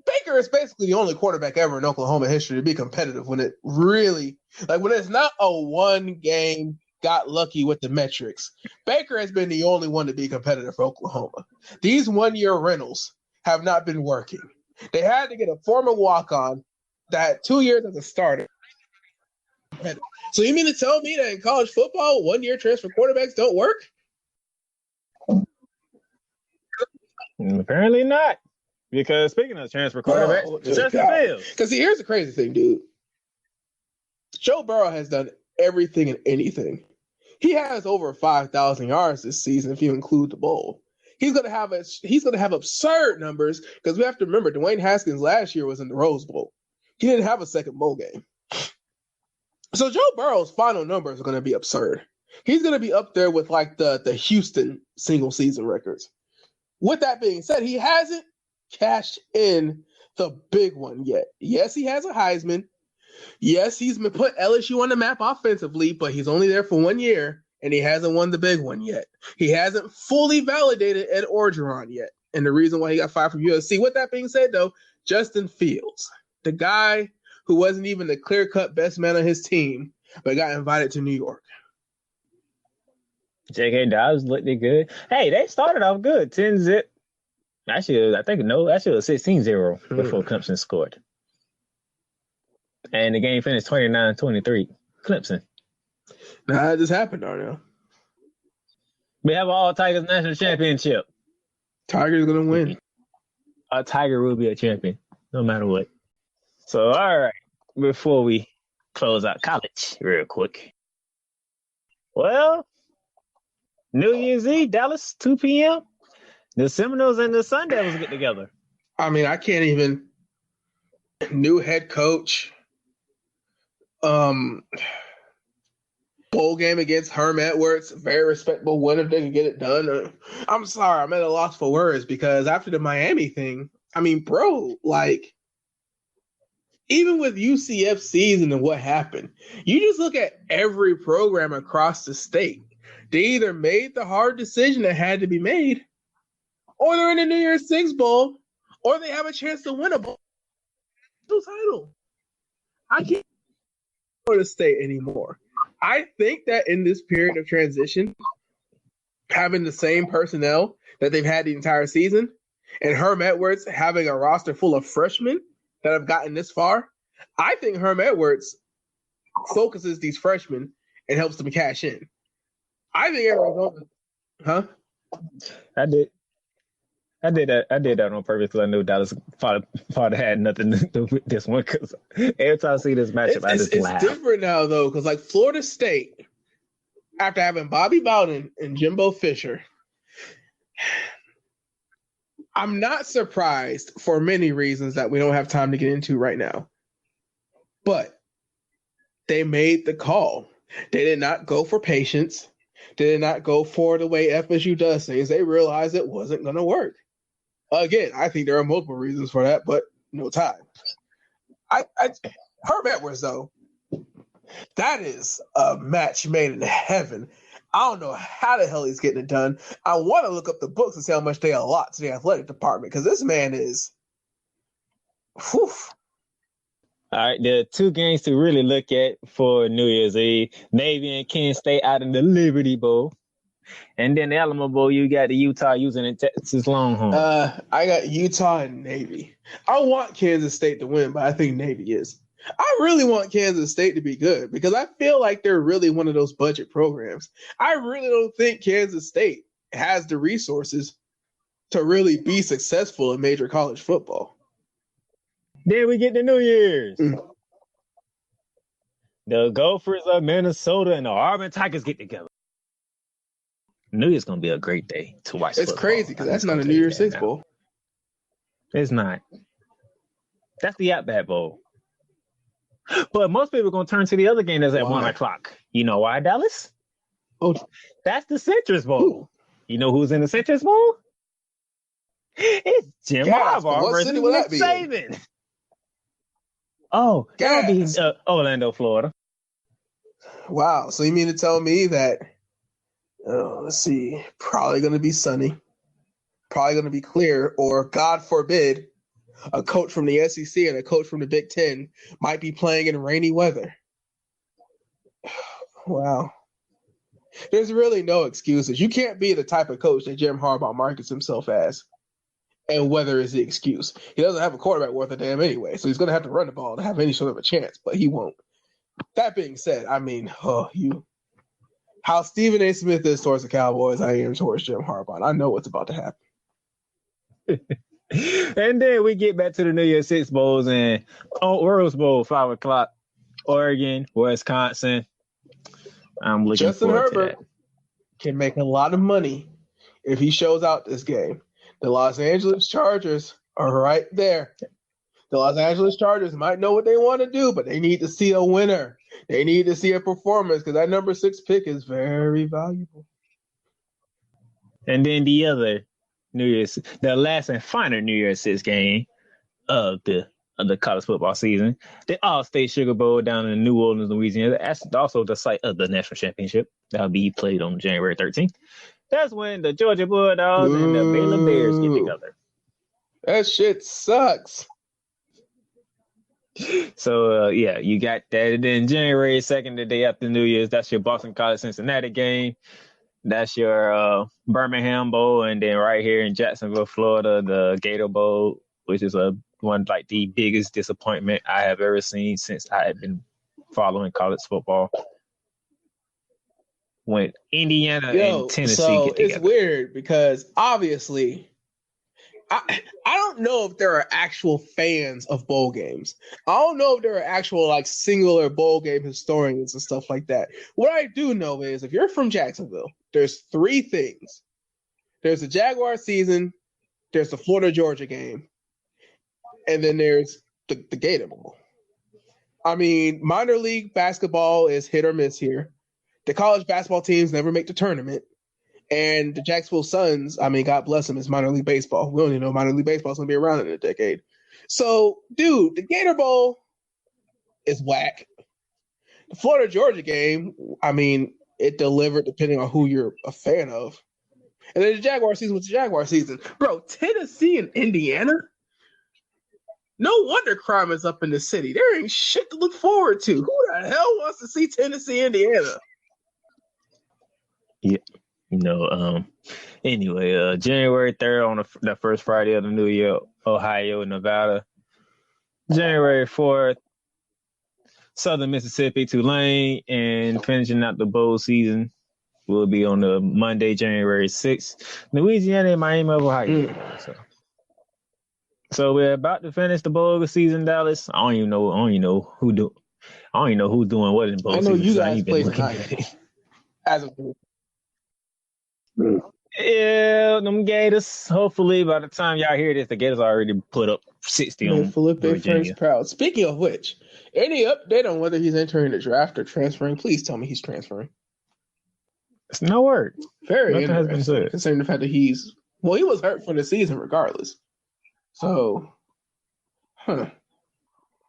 Speaker 2: Baker is basically the only quarterback ever in Oklahoma history to be competitive when it really, like when it's not a one game, got lucky with the metrics. Baker has been the only one to be competitive for Oklahoma. These 1-year rentals have not been working. They had to get a former walk-on that 2 years as a starter. So you mean to tell me that in college football, 1-year transfer quarterbacks don't work?
Speaker 1: Apparently not. Because speaking of transfer quarterbacks, Justin Fields.
Speaker 2: Because here's the crazy thing, dude. Joe Burrow has done everything and anything. He has over 5,000 yards this season if you include the bowl. He's gonna have absurd numbers because we have to remember Dwayne Haskins last year was in the Rose Bowl. He didn't have a second bowl game. So Joe Burrow's final numbers are going to be absurd. He's going to be up there with like the Houston single season records. With that being said, he hasn't cashed in the big one yet. Yes, he has a Heisman. Yes, he's put LSU on the map offensively, but he's only there for 1 year. and he hasn't won the big one yet. He hasn't fully validated Ed Orgeron yet, and the reason why he got fired from USC. With that being said, though, Justin Fields, the guy who wasn't even the clear-cut best man on his team, but got invited to New York.
Speaker 1: J.K. Dobbs looked good. Hey, they started off good, 10-zip. Actually, it was 16-0 before Clemson scored. And the game finished 29-23. Clemson.
Speaker 2: Now, how did this happen, Darnell?
Speaker 1: We have all Tigers national championship.
Speaker 2: Tigers going to win.
Speaker 1: A Tiger will be a champion, no matter what. So, all right, before we close out college real quick. Well, New Year's Eve, Dallas, 2 p.m. The Seminoles and the Sun Devils get together.
Speaker 2: I mean, I can't even. New head coach. Bowl game against Herm Edwards. Very respectable win if they can get it done. I'm sorry, I'm at a loss for words because after the Miami thing, I mean, bro, like, even with UCF season and what happened, you just look at every program across the state. They either made the hard decision that had to be made, or they're in the New Year's Six Bowl, or they have a chance to win a bowl title. I can't go to state anymore. I think that in this period of transition, having the same personnel that they've had the entire season, and Herm Edwards having a roster full of freshmen that have gotten this far, I think Herm Edwards focuses these freshmen and helps them cash in. I think Arizona,
Speaker 1: I did that on purpose because I knew Dallas probably had nothing to do with this one. Because every time I see this matchup, I just laugh.
Speaker 2: It's different now, though, because like Florida State, after having Bobby Bowden and Jimbo Fisher, I'm not surprised for many reasons that we don't have time to get into right now. But they made the call. They did not go for patience. They did not go for the way FSU does things. They realized it wasn't going to work. Again, I think there are multiple reasons for that, but no time. Herm Edwards, though, that is a match made in heaven. I don't know how the hell he's getting it done. I want to look up the books and see how much they allot to the athletic department because this man is. Whew.
Speaker 1: All right, there are two games to really look at for New Year's Eve. Navy and Kent State out in the Liberty Bowl. And then the Alma Bowl, you got the Utah using the Texas Longhorns.
Speaker 2: I got Utah and Navy. I want Kansas State to win, but I think Navy is. I really want Kansas State to be good because I feel like they're really one of those budget programs. I really don't think Kansas State has the resources to really be successful in major college football.
Speaker 1: Then we get the New Year's. The Gophers of Minnesota and the Auburn Tigers get together. New Year's going to be a great day to watch
Speaker 2: It's
Speaker 1: football.
Speaker 2: crazy because that's not a New Year's Six Bowl.
Speaker 1: It's not. That's the Outback Bowl. But most people are going to turn to the other game that's at 1 o'clock. You know why, Dallas?
Speaker 2: Oh,
Speaker 1: that's the Citrus Bowl. Ooh. You know who's in the Citrus Bowl? It's Jim Harbaugh versus Nick Saban. Oh, that'll be Orlando, Florida.
Speaker 2: Wow. So you mean to tell me that, let's see, probably going to be sunny, probably going to be clear, or God forbid, a coach from the SEC and a coach from the Big Ten might be playing in rainy weather. Wow. There's really no excuses. You can't be the type of coach that Jim Harbaugh markets himself as. And weather is the excuse. He doesn't have a quarterback worth a damn anyway, so he's going to have to run the ball to have any sort of a chance, but he won't. That being said, I mean, how Stephen A. Smith is towards the Cowboys, I am towards Jim Harbaugh. I know what's about to happen.
Speaker 1: And then we get back to the New Year's Six Bowls and Rose Bowl, 5 o'clock, Oregon, Wisconsin. I'm looking
Speaker 2: Justin
Speaker 1: forward
Speaker 2: Herbert
Speaker 1: to that.
Speaker 2: Can make a lot of money if he shows out this game. The Los Angeles Chargers are right there. The Los Angeles Chargers might know what they want to do, but they need to see a winner. They need to see a performance because that number 6 pick is very valuable.
Speaker 1: And then the other the last and final New Year's Six game of the college football season, the All-State Sugar Bowl down in New Orleans, Louisiana. That's also the site of the national championship. That'll be played on January 13th. That's when the Georgia Bulldogs and the Baylor Bears get together.
Speaker 2: That shit sucks.
Speaker 1: So, you got that. And then January 2nd, the day after New Year's, that's your Boston College Cincinnati game. That's your Birmingham Bowl. And then right here in Jacksonville, Florida, the Gator Bowl, which is one like the biggest disappointment I have ever seen since I have been following college football. When Indiana and Tennessee get together.
Speaker 2: It's weird because obviously I don't know if there are actual fans of bowl games. I don't know if there are actual like singular bowl game historians and stuff like that. What I do know is if you're from Jacksonville, there's three things. There's the Jaguar season, there's the Florida-Georgia game, and then there's the Gator Bowl. I mean, minor league basketball is hit or miss here. The college basketball teams never make the tournament. And the Jacksonville Suns, I mean, God bless them, is minor league baseball. We don't even know minor league baseball is going to be around in a decade. So, dude, the Gator Bowl is whack. The Florida-Georgia game, I mean, it delivered depending on who you're a fan of. And then the Jaguar season was the Jaguar season. Bro, Tennessee and Indiana? No wonder crime is up in the city. There ain't shit to look forward to. Who the hell wants to see Tennessee, Indiana?
Speaker 1: Yeah. Anyway, January 3rd on the first Friday of the new year, Ohio, Nevada. January 4th, Southern Mississippi, Tulane, and finishing out the bowl season will be on the Monday, January 6th, Louisiana and Miami of Ohio. So we're about to finish the bowl season, Dallas. I don't even know who's doing what in bowl season.
Speaker 2: I know you guys play tonight. As of
Speaker 1: yeah, them Gators. Hopefully, by the time y'all hear this, the Gators already put up 60 on
Speaker 2: Felipe
Speaker 1: Virginia.
Speaker 2: French proud. Speaking of which, any update on whether he's entering the draft or transferring? Please tell me he's transferring.
Speaker 1: It's no word.
Speaker 2: Very
Speaker 1: Nothing has been
Speaker 2: interesting,
Speaker 1: said.
Speaker 2: considering the fact that he was hurt for the season regardless. So,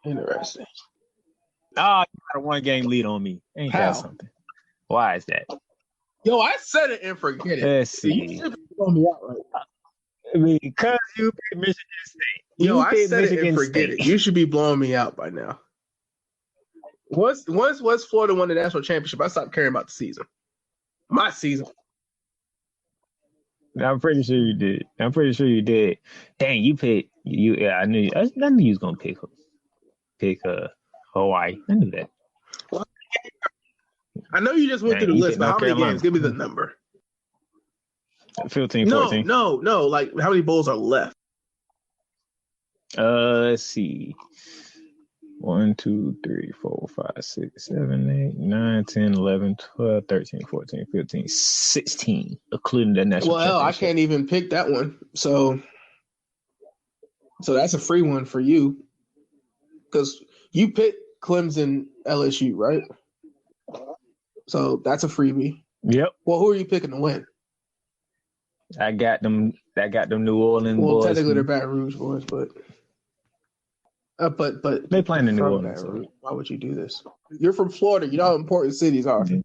Speaker 2: interesting.
Speaker 1: You got a one-game lead on me. Ain't that something? Why is that?
Speaker 2: Yo, I said it and forget it.
Speaker 1: Let's see.
Speaker 2: You should be blowing me out right
Speaker 1: because you picked Michigan State.
Speaker 2: I said it and forget it. You should be blowing me out by now. Once Florida won the national championship, I stopped caring about the season. My season.
Speaker 1: I'm pretty sure you did. Dang, you picked you. Yeah, I knew you was gonna pick Hawaii. I knew that.
Speaker 2: I know you just went through the list, but how many games? Give me the number.
Speaker 1: 15, 14.
Speaker 2: No. Like, how many bowls are left?
Speaker 1: Let's see. 1, 2, 3, 4, 5, 6, 7, 8, 9, 10, 11, 12, 13, 14, 15, 16, including the national championship.
Speaker 2: Well, I can't even pick that one. So that's a free one for you. Because you picked Clemson, LSU, right? So that's a freebie.
Speaker 1: Yep.
Speaker 2: Well, who are you picking to win?
Speaker 1: I got them New Orleans boys.
Speaker 2: Well, technically they're Baton Rouge boys, but
Speaker 1: they playing in New Orleans.
Speaker 2: So. Why would you do this? You're from Florida. You know how important cities are. Mm-hmm.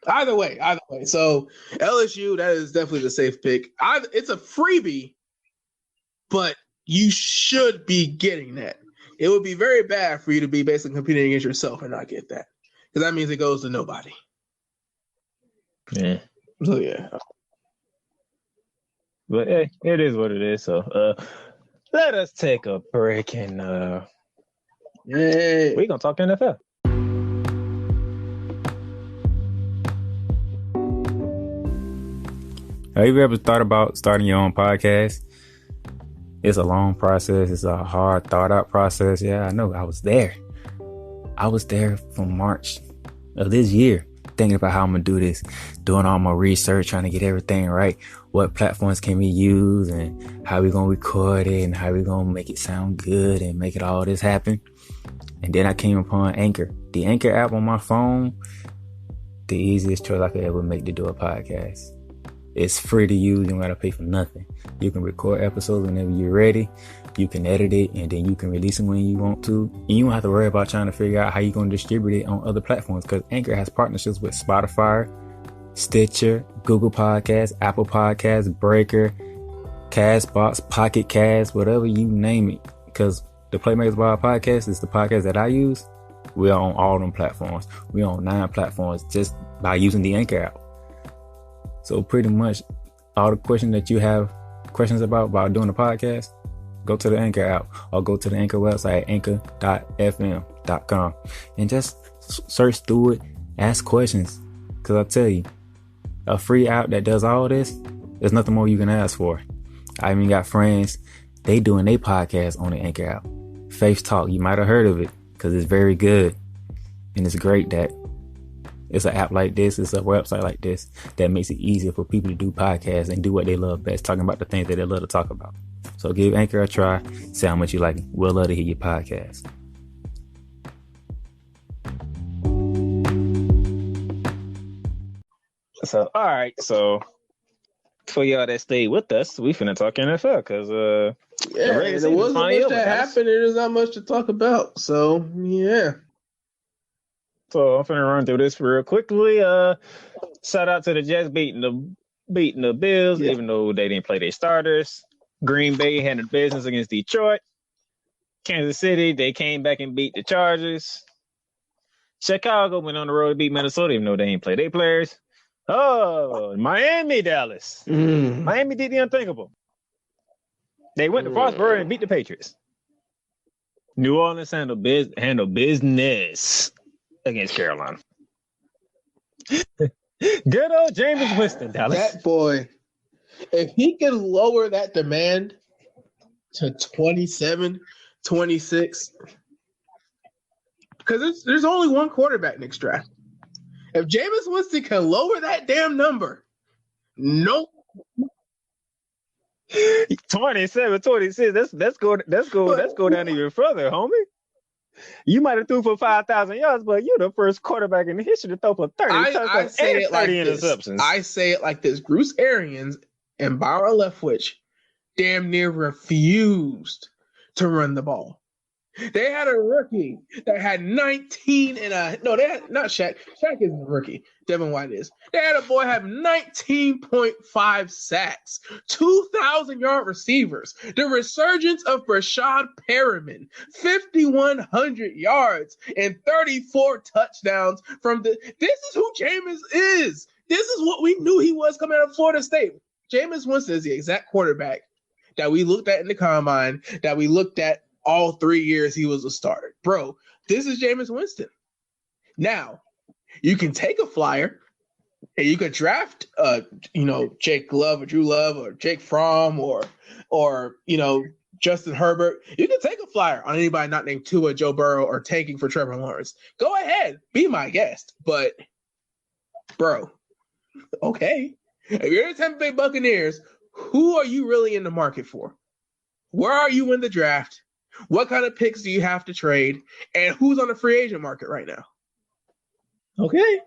Speaker 2: Either way. So LSU, that is definitely the safe pick. It's a freebie, but you should be getting that. It would be very bad for you to be basically competing against yourself and not get that. Because that means it goes to nobody.
Speaker 1: Yeah.
Speaker 2: So, yeah.
Speaker 1: But hey, it is what it is. So, let us take a break and we're going to talk NFL.
Speaker 3: Have you ever thought about starting your own podcast? It's a long process. It's a hard, thought-out process. Yeah, I know. I was there from March of this year, thinking about how I'm going to do this, doing all my research, trying to get everything right. What platforms can we use and how we going to record it and how we going to make it sound good and make it all this happen. And then I came upon Anchor. The Anchor app on my phone, the easiest choice I could ever make to do a podcast. It's free to use. You don't gotta pay for nothing. You can record episodes whenever you're ready. You can edit it, and then you can release it when you want to. And you don't have to worry about trying to figure out how you're going to distribute it on other platforms, because Anchor has partnerships with Spotify, Stitcher, Google Podcasts, Apple Podcasts, Breaker, Castbox, Pocket Cast, whatever you name it. Because the Playmakerz Blog Podcast is the podcast that I use. We are on all them platforms. We are on 9 platforms just by using the Anchor app. So pretty much all the questions that you have questions about doing a podcast, go to the Anchor app or go to the Anchor website, anchor.fm.com, and just search through it, ask questions. Because I tell you, a free app that does all this, there's nothing more you can ask for. I even got friends, they doing their podcast on the Anchor app. Faith Talk, you might have heard of it because it's very good. And it's great that it's an app like this, it's a website like this that makes it easier for people to do podcasts and do what they love best, talking about the things that they love to talk about. So give Anchor a try, see how much you like it. We'll love to hear your podcast.
Speaker 1: So, all right. So, for y'all that stayed with us, we finna talk NFL because
Speaker 2: there wasn't much that happened. There's not much to talk about. So, yeah.
Speaker 1: So I'm finna run through this real quickly. Shout out to the Jets beating the Bills, even though they didn't play their starters. Green Bay handled business against Detroit. Kansas City, they came back and beat the Chargers. Chicago went on the road to beat Minnesota, even though they didn't play their players. Oh, Miami, Dallas. Miami did the unthinkable. They went to Foxborough and beat the Patriots. New Orleans handled business against Carolina. Good old Jameis Winston, Dallas.
Speaker 2: That boy, if he can lower that demand to 27, 26, because there's only one quarterback next draft. If Jameis Winston can lower that damn number, nope.
Speaker 1: 27, 26. Let's go down even further, homie. You might have threw for 5,000 yards, but you're the first quarterback in the history to throw for 30 touchdowns and 30 interceptions.
Speaker 2: I say it like this. Bruce Arians and Byron Leftwich damn near refused to run the ball. They had a rookie that had 19 no, they had not Shaq. Shaq isn't a rookie. Devin White is. They had a boy have 19.5 sacks, 2,000-yard receivers. The resurgence of Rashad Perriman, 5,100 yards and 34 touchdowns this is who Jameis is. This is what we knew he was coming out of Florida State. Jameis Winston is the exact quarterback that we looked at in the combine, that we looked at all 3 years he was a starter. Bro, this is Jameis Winston. Now, you can take a flyer and you could draft Jake Love or Drew Love or Jake Fromm or Justin Herbert. You can take a flyer on anybody not named Tua, Joe Burrow, or tanking for Trevor Lawrence. Go ahead, be my guest. But, bro, okay. If you're the Tampa Bay Buccaneers, who are you really in the market for? Where are you in the draft? What kind of picks do you have to trade? And who's on the free agent market right now? Okay.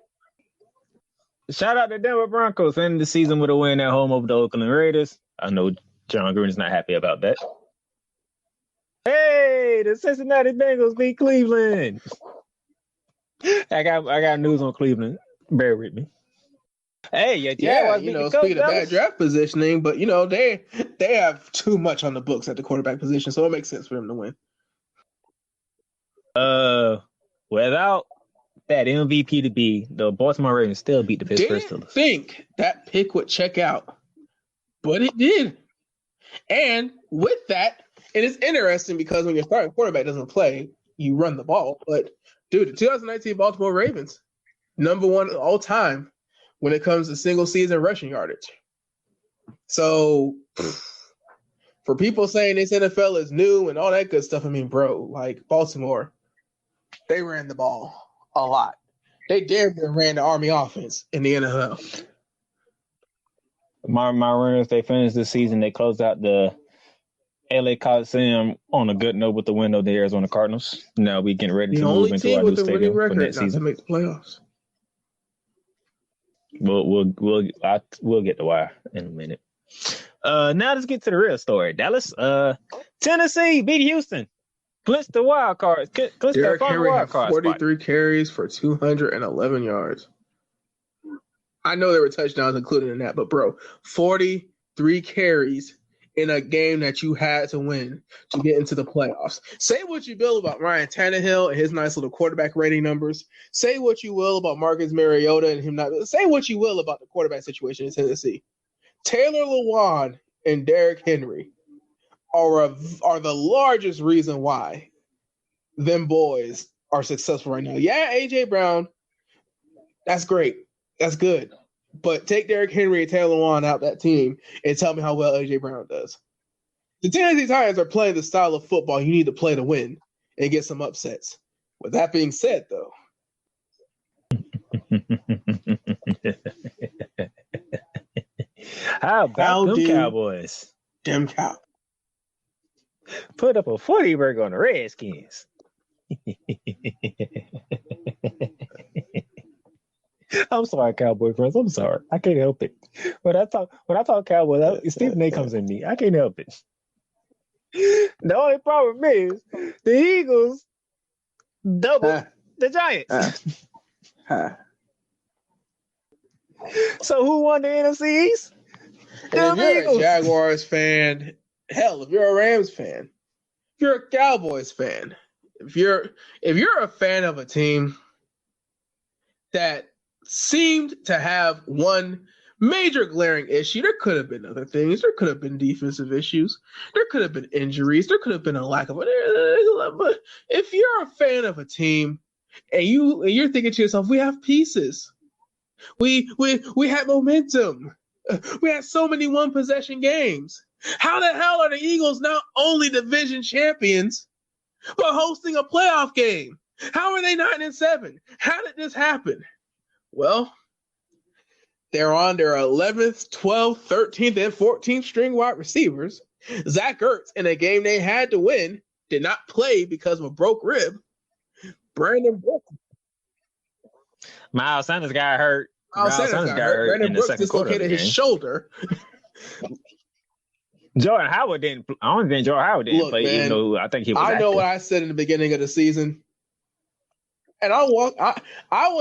Speaker 1: Shout out to Denver Broncos ending the season with a win at home over the Oakland Raiders. I know John Gruden's not happy about that. Hey, the Cincinnati Bengals beat Cleveland. I got news on Cleveland. Bear with me. Hey,
Speaker 2: speaking of bad draft positioning, but they have too much on the books at the quarterback position, so it makes sense for them to win.
Speaker 1: Without that MVP to be, the Baltimore Ravens still beat the Pittsburgh Steelers.
Speaker 2: Didn't think that pick would check out, but it did. And with that, it is interesting because when your starting quarterback doesn't play, you run the ball. But dude, the 2019 Baltimore Ravens, number one all time when it comes to single season rushing yardage. So for people saying this NFL is new and all that good stuff, I mean, bro, like Baltimore, they ran the ball a lot. They damn near ran the Army offense in the NFL.
Speaker 1: My Maroons, they finished the season. They closed out the LA Coliseum on a good note with the win of the Arizona Cardinals. Now we getting ready to move into our new stadium for next season.
Speaker 2: To make the playoffs.
Speaker 1: We'll get the wire in a minute. Now let's get to the real story. Dallas, Tennessee beat Houston. Clinched the wild card.
Speaker 2: Derrick Henry had 43
Speaker 1: spot.
Speaker 2: carries for 211 yards. I know there were touchdowns included in that, but bro, 43 carries in a game that you had to win to get into the playoffs. Say what you will about Ryan Tannehill and his nice little quarterback rating numbers. Say what you will about Marcus Mariota and him not. Say what you will about the quarterback situation in Tennessee. Taylor Lewan and Derrick Henry are the largest reason why them boys are successful right now. Yeah, A.J. Brown, that's great. That's good. But take Derrick Henry and Taylor Lewan out that team and tell me how well A.J. Brown does. The Tennessee Titans are playing the style of football you need to play to win and get some upsets. With that being said, though.
Speaker 1: How about them Cowboys?
Speaker 2: Them Cowboys.
Speaker 1: Put up a 40 burger on the Redskins. I'm sorry, Cowboy friends. I'm sorry. I can't help it. When I talk Cowboys, Stephen A comes in me. I can't help it. The only problem is the Eagles doubled the Giants. So who won the NFC East?
Speaker 2: If you're a Jaguars fan, hell, if you're a Rams fan, if you're a Cowboys fan, if you're a fan of a team that seemed to have one major glaring issue, there could have been other things. There could have been defensive issues. There could have been injuries. There could have been a lack of it. But if you're a fan of a team and you're thinking to yourself, we have pieces. We had momentum. We had so many one possession games. How the hell are the Eagles not only division champions, but hosting a playoff game? How are they 9-7? How did this happen? Well, they're on their 11th, 12th, 13th, and 14th string wide receivers. Zach Ertz, in a game they had to win, did not play because of a broke rib. Brandon Brooks.
Speaker 1: Miles Sanders got hurt.
Speaker 2: Brandon Brooks dislocated his shoulder.
Speaker 1: Jordan Howard didn't. I don't think Jordan Howard didn't play. Man, I think he was.
Speaker 2: I know what I said in the beginning of the season, and I will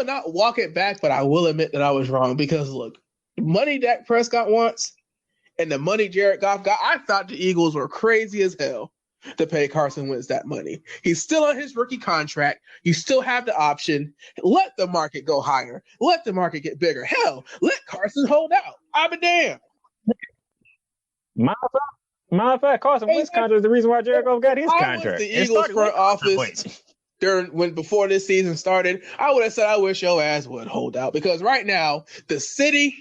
Speaker 2: not walk it back, but I will admit that I was wrong because look, the money Dak Prescott wants and the money Jared Goff got. I thought the Eagles were crazy as hell to pay Carson Wentz that money. He's still on his rookie contract. You still have the option. Let the market go higher. Let the market get bigger. Hell, let Carson hold out. I'm a damn.
Speaker 1: Matter of fact, Carson Wentz contract is the reason why Jared Goff got his contract.
Speaker 2: The Eagles front office before this season started, I would have said, I wish your ass would hold out because right now the city,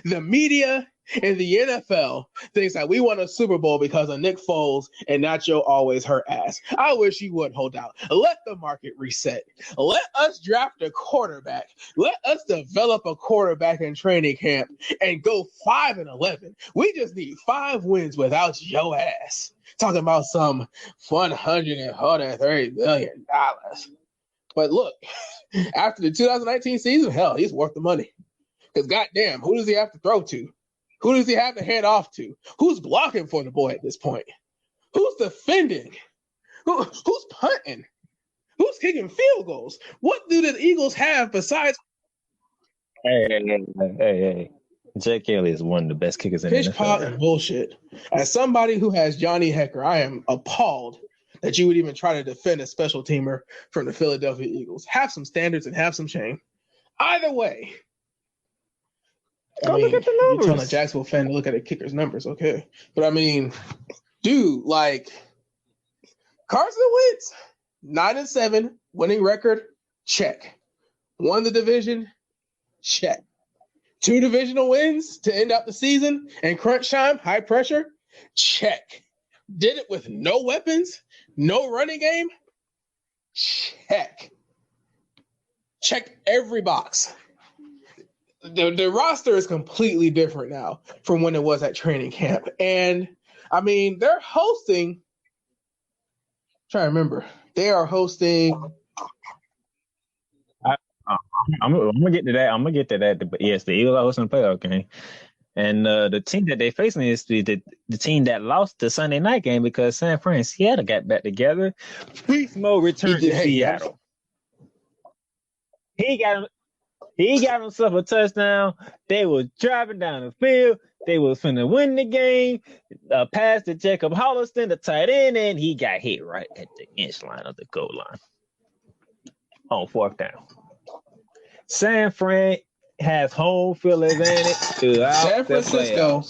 Speaker 2: the media, and the NFL thinks that we won a Super Bowl because of Nick Foles and not your always hurt ass. I wish you would hold out. Let the market reset. Let us draft a quarterback. Let us develop a quarterback in training camp and go 5-11. We just need 5 wins without your ass. Talking about some $130 million. But look, after the 2019 season, hell, he's worth the money. Because goddamn, who does he have to throw to? Who does he have to hand off to? Who's blocking for the boy at this point? Who's defending? Who's punting? Who's kicking field goals? What do the Eagles have besides?
Speaker 1: Hey. Jake Kelly is one of the best kickers in the NFL.
Speaker 2: Pitch pot and bullshit. As somebody who has Johnny Hecker, I am appalled that you would even try to defend a special teamer from the Philadelphia Eagles. Have some standards and have some shame. Either way.
Speaker 1: Look at the numbers.
Speaker 2: You're telling a Jacksonville fan to look at a kicker's numbers, okay? But I mean, dude, like Carson Wentz, 9-7, winning record, check. Won the division, check. 2 divisional wins to end up the season and crunch time, high pressure, check. Did it with no weapons, no running game, check. Check every box. The roster is completely different now from when it was at training camp. And, I mean, they're hosting – I'm trying to remember. They are hosting
Speaker 1: I'm gonna get to that. I'm gonna get to that. But yes, the Eagles are hosting the playoff game, and the team that they facing is the team that lost the Sunday night game because San Fran Seattle got back together. Beast Mode returned to Seattle. He got himself a touchdown. They was driving down the field. They was finna win the game. Pass to Jacob Holliston, the tight end, and he got hit right at the inch line of the goal line on fourth down. San Fran has home field advantage throughout
Speaker 2: San Francisco,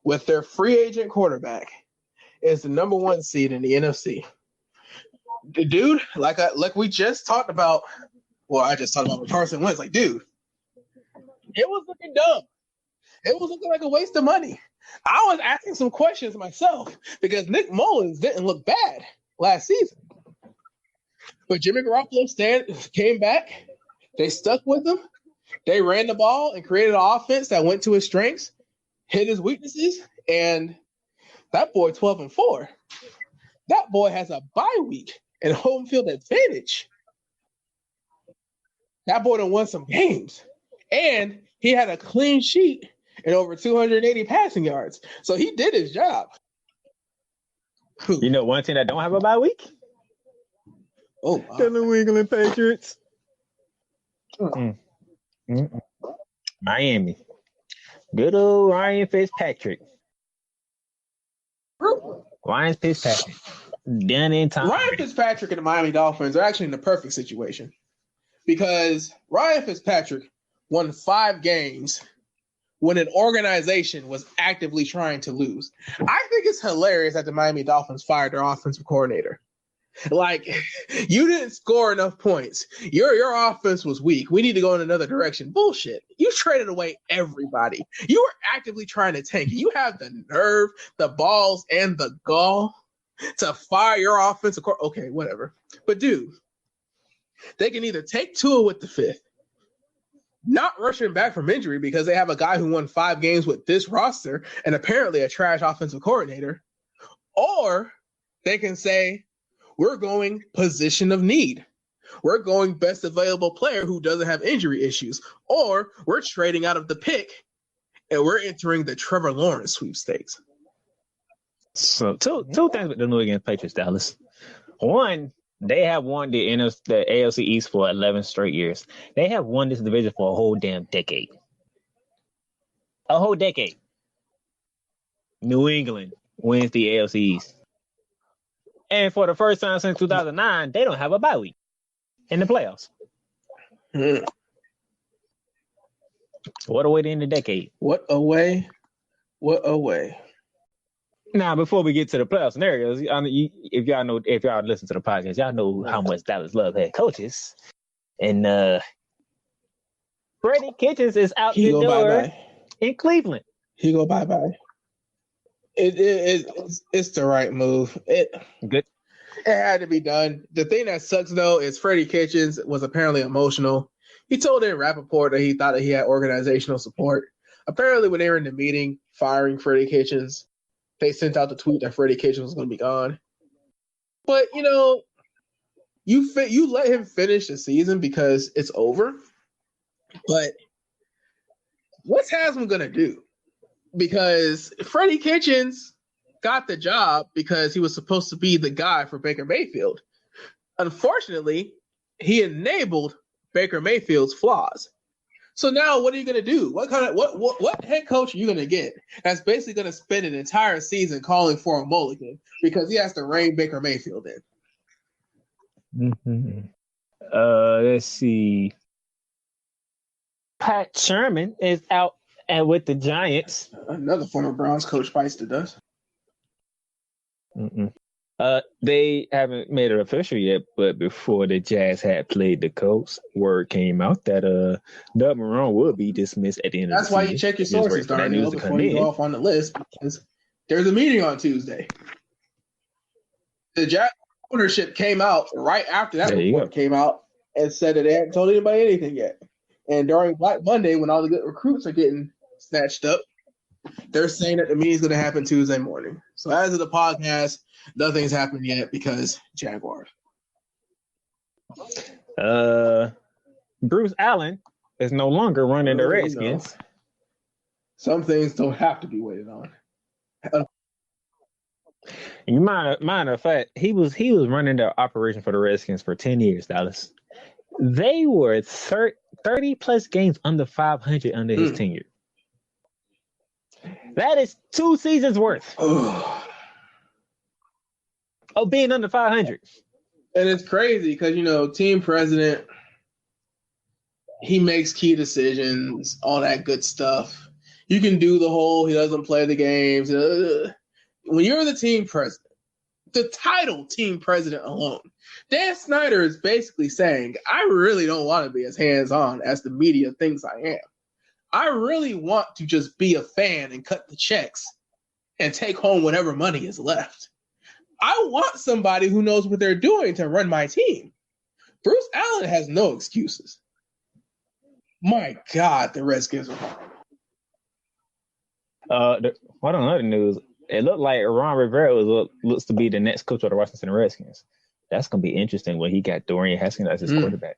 Speaker 2: with their free agent quarterback, is the number one seed in the NFC. The dude, like we just talked about. Well, I just talked about Carson Wentz. Like, dude, it was looking dumb. It was looking like a waste of money. I was asking some questions myself because Nick Mullins didn't look bad last season. But Jimmy Garoppolo came back. They stuck with him. They ran the ball and created an offense that went to his strengths, hit his weaknesses, and that boy 12-4. That boy has a bye week and home field advantage. That boy done won some games. And he had a clean sheet and over 280 passing yards. So he did his job.
Speaker 1: You know one team that don't have a bye week?
Speaker 2: Oh, wow.
Speaker 1: The New England Patriots. Miami. Good old Ryan Fitzpatrick. Ryan Fitzpatrick. Done in time.
Speaker 2: Ryan Fitzpatrick and the Miami Dolphins are actually in the perfect situation because Ryan Fitzpatrick won 5 games when an organization was actively trying to lose. I think it's hilarious that the Miami Dolphins fired their offensive coordinator. Like, you didn't score enough points. Your offense was weak. We need to go in another direction. Bullshit. You traded away everybody. You were actively trying to tank. You have the nerve, the balls, and the gall to fire your offensive coordinator. Okay, whatever. But, dude, they can either take Tua with the 5th, not rushing back from injury because they have a guy who won 5 games with this roster and apparently a trash offensive coordinator, or they can say, we're going position of need. We're going best available player who doesn't have injury issues, or we're trading out of the pick and we're entering the Trevor Lawrence sweepstakes.
Speaker 1: So two things with the New England Patriots, Dallas. One, they have won the AFC East for 11 straight years. They have won this division for a whole damn decade. A whole decade. New England wins the AFC East. And for the first time since 2009, they don't have a bye week in the playoffs. What a way to end the decade.
Speaker 2: What a way. What a way.
Speaker 1: Now, before we get to the playoff scenarios, if y'all listen to the podcast, y'all know how much Dallas love head coaches. And Freddie Kitchens is out the door in Cleveland.
Speaker 2: He go bye-bye. It's the right move.
Speaker 1: Good.
Speaker 2: It had to be done. The thing that sucks, though, is Freddie Kitchens was apparently emotional. He told in Rappaport that he thought that he had organizational support. Apparently, when they were in the meeting firing Freddie Kitchens, they sent out the tweet that Freddie Kitchens was going to be gone. But, you let him finish the season because it's over. But what's Haslam going to do? Because Freddie Kitchens got the job because he was supposed to be the guy for Baker Mayfield. Unfortunately, he enabled Baker Mayfield's flaws. So now what are you going to do? What head coach are you going to get that's basically going to spend an entire season calling for a mulligan because he has to rein Baker Mayfield in?
Speaker 1: Let's see. Pat Sherman is out and with the Giants.
Speaker 2: Another former Browns coach bites the dust.
Speaker 1: They haven't made it official yet, but before the Jazz had played the Colts, word came out that Doug Marrone would be dismissed at the end of the season.
Speaker 2: That's why you check your sources, Darnell, before you go off on the list, because there's a meeting on Tuesday. The Jazz ownership came out right after that report came out and said that they hadn't told anybody anything yet. And during Black Monday, when all the good recruits are getting snatched up, they're saying that the meeting's going to happen Tuesday morning. So as of the podcast, nothing's happened yet because Jaguars.
Speaker 1: Bruce Allen is no longer running the Redskins.
Speaker 2: Some things don't have to be waited on.
Speaker 1: You mind of fact, he was running the operation for the Redskins for 10 years, Dallas. They were 30 plus games under 500 under his tenure. That is 2 seasons worth of being under 500.
Speaker 2: And it's crazy because, team president, he makes key decisions, all that good stuff. You can do the whole he doesn't play the games. When you're the team president, the title team president alone, Dan Snyder is basically saying, I really don't want to be as hands-on as the media thinks I am. I really want to just be a fan and cut the checks and take home whatever money is left. I want somebody who knows what they're doing to run my team. Bruce Allen has no excuses. My God, the Redskins are horrible.
Speaker 1: What on other news? It looked like Ron Rivera looks to be the next coach of the Washington Redskins. That's going to be interesting when he got Dorian Haskins as his quarterback.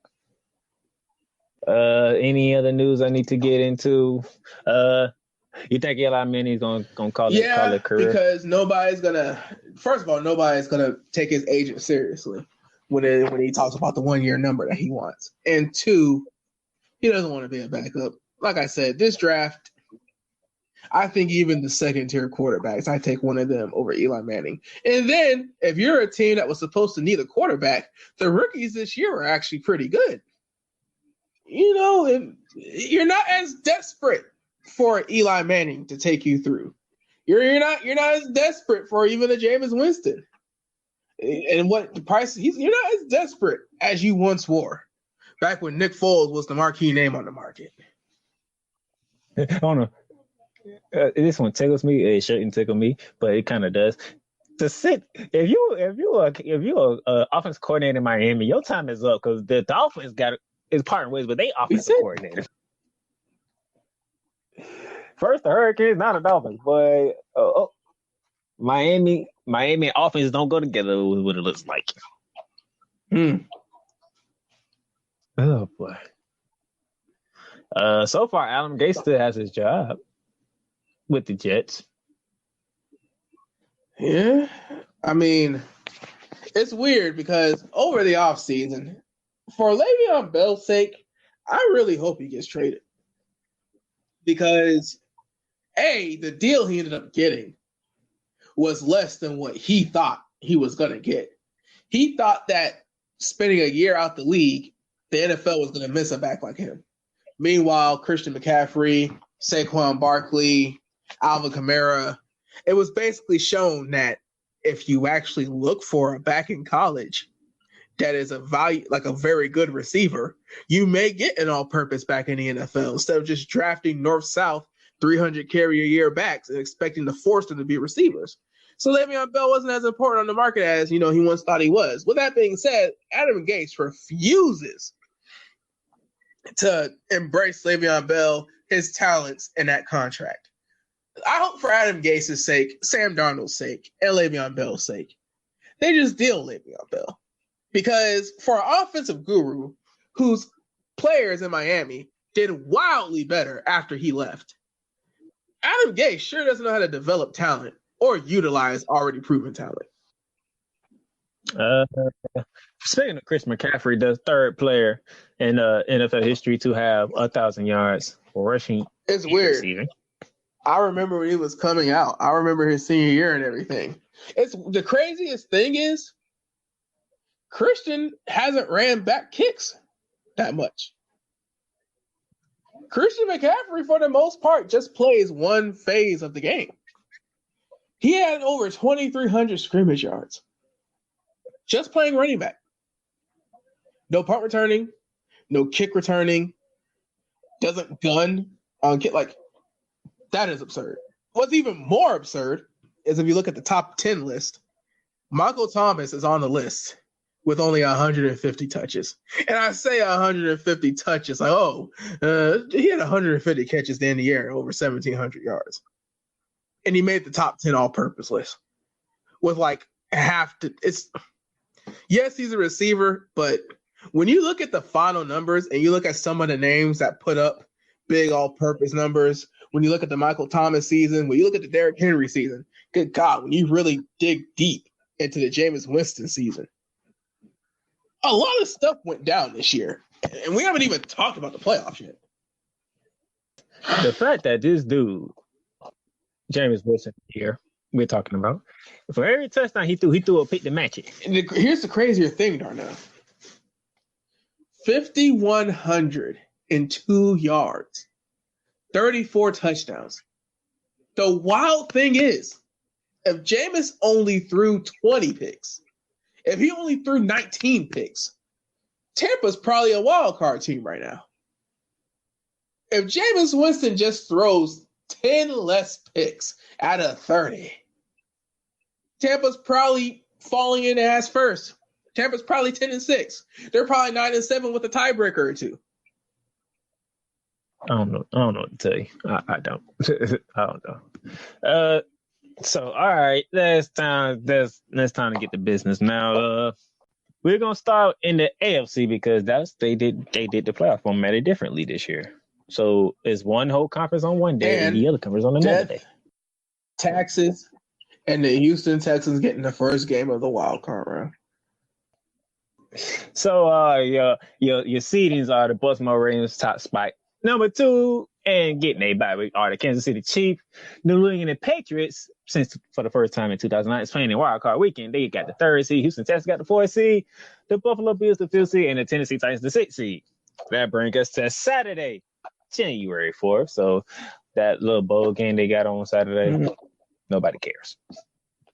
Speaker 1: Any other news I need to get into? You think Eli Manning's going to call it career?
Speaker 2: Because nobody's going to take his agent seriously when he talks about the 1 year number that he wants. And 2, he doesn't want to be a backup. Like I said, this draft, I think even the second-tier quarterbacks, I take one of them over Eli Manning. And then if you're a team that was supposed to need a quarterback, the rookies this year are actually pretty good. You're not as desperate for Eli Manning to take you through. You're not as desperate for even a Jameis Winston. And what the price you're not as desperate as you once were back when Nick Foles was the marquee name on the market.
Speaker 1: I don't know. This one tickles me. It shouldn't tickle me, but it kind of does. To sit, if you're a offense coordinator in Miami, your time is up because the Dolphins is parting ways, but they offensive coordinator. First the Hurricanes, not the Dolphins, but Miami offense don't go together with what it looks like. Oh boy. So far, Adam Gase still has his job with the Jets.
Speaker 2: Yeah. I mean, it's weird because over the offseason, for Le'Veon Bell's sake, I really hope he gets traded. Because, the deal he ended up getting was less than what he thought he was going to get. He thought that spending a year out the league, the NFL was going to miss a back like him. Meanwhile, Christian McCaffrey, Saquon Barkley, Alvin Kamara, it was basically shown that if you actually look for a back in college that is a value, like a very good receiver, you may get an all-purpose back in the NFL instead of just drafting north-south 300 carry a year backs and expecting to force them to be receivers. So Le'Veon Bell wasn't as important on the market as, he once thought he was. With that being said, Adam Gase refuses to embrace Le'Veon Bell, his talents, in that contract. I hope for Adam Gase's sake, Sam Darnold's sake, and Le'Veon Bell's sake, they just deal Le'Veon Bell. Because for an offensive guru whose players in Miami did wildly better after he left, Adam Gase sure doesn't know how to develop talent or utilize already proven talent.
Speaker 1: Speaking of Chris McCaffrey, the third player in NFL history to have 1,000 yards rushing.
Speaker 2: It's weird.
Speaker 1: Receiving.
Speaker 2: I remember when he was coming out. I remember his senior year and everything. It's the craziest thing is Christian hasn't ran back kicks that much. Christian McCaffrey, for the most part, just plays one phase of the game. He had over 2,300 scrimmage yards. Just playing running back. No punt returning, no kick returning, doesn't gun on kick. Like, that is absurd. What's even more absurd is if you look at the top 10 list, Michael Thomas is on the list with only 150 touches. And I say 150 touches, like, he had 150 catches the end of the year, over 1,700 yards. And he made the top 10 all-purpose list with like half to – yes, he's a receiver, but When you look at the final numbers and you look at some of the names that put up big all-purpose numbers, when you look at the Michael Thomas season, when you look at the Derrick Henry season, good God, when you really dig deep into the Jameis Winston season, a lot of stuff went down this year. And we haven't even talked about the playoffs yet.
Speaker 1: The fact that this dude, Jameis Winston here, we're talking about, for every touchdown he threw a pick to match it.
Speaker 2: And here's the crazier thing, Darnell. 5,102 yards, 34 touchdowns. The wild thing is, if Jameis only threw 20 picks, if he only threw 19 picks, Tampa's probably a wild card team right now. If Jameis Winston just throws 10 less picks out of 30, Tampa's probably falling in as first. Tampa's probably 10-6. They're probably 9-7 with a tiebreaker or two.
Speaker 1: I don't know what to tell you. I don't. I don't know. So all right, that's time to get to business now. We're gonna start in the AFC because they did the playoff format differently this year. So it's one whole conference on one day and the other conference on another day.
Speaker 2: Taxes and the Houston Texans getting the first game of the wild card round.
Speaker 1: So your seedings are the Baltimore Ravens top spot number 2 and getting a bye week are the Kansas City Chiefs. New England Patriots, since for the first time in 2009, it's playing in Wildcard Weekend. They got the 3rd seed. Houston Texans got the 4th seed. The Buffalo Bills the 5th seed, and the Tennessee Titans the 6th seed. That brings us to Saturday, January 4th. So that little bowl game they got on Saturday, nobody cares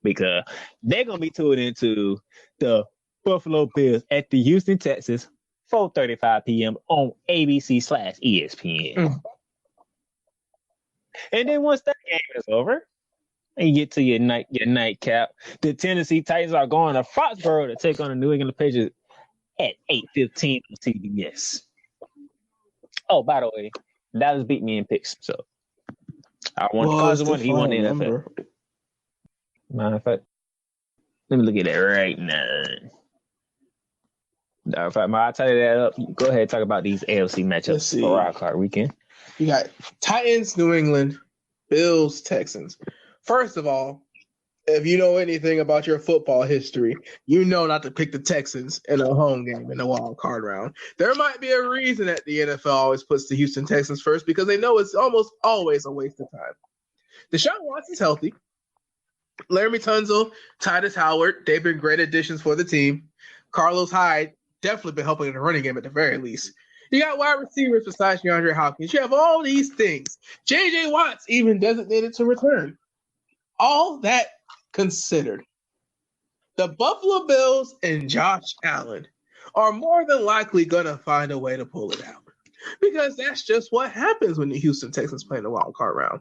Speaker 1: because they're gonna be tuned into the Buffalo Bills at the Houston Texans, 4:35 p.m. on ABC/ESPN. And then once that game is over, and you get to your nightcap, the Tennessee Titans are going to Foxborough to take on the New England Patriots at 8:15 on CBS. Oh, by the way, Dallas beat me in picks, so I won. He won the NFL. Matter of fact, let me look at that right now. I'll tell you that up. Go ahead and talk about these AFC matchups for Wildcard Weekend.
Speaker 2: You got Titans, New England, Bills, Texans. First of all, if you know anything about your football history, you know not to pick the Texans in a home game in the wild card round. There might be a reason that the NFL always puts the Houston Texans first because they know it's almost always a waste of time. Deshaun Watson's healthy. Laramie Tunsil, Titus Howard, they've been great additions for the team. Carlos Hyde, definitely been helping in the running game at the very least. You got wide receivers besides DeAndre Hopkins. You have all these things. J.J. Watt's even designated to return. All that considered, the Buffalo Bills and Josh Allen are more than likely going to find a way to pull it out because that's just what happens when the Houston Texans play in the wild card round.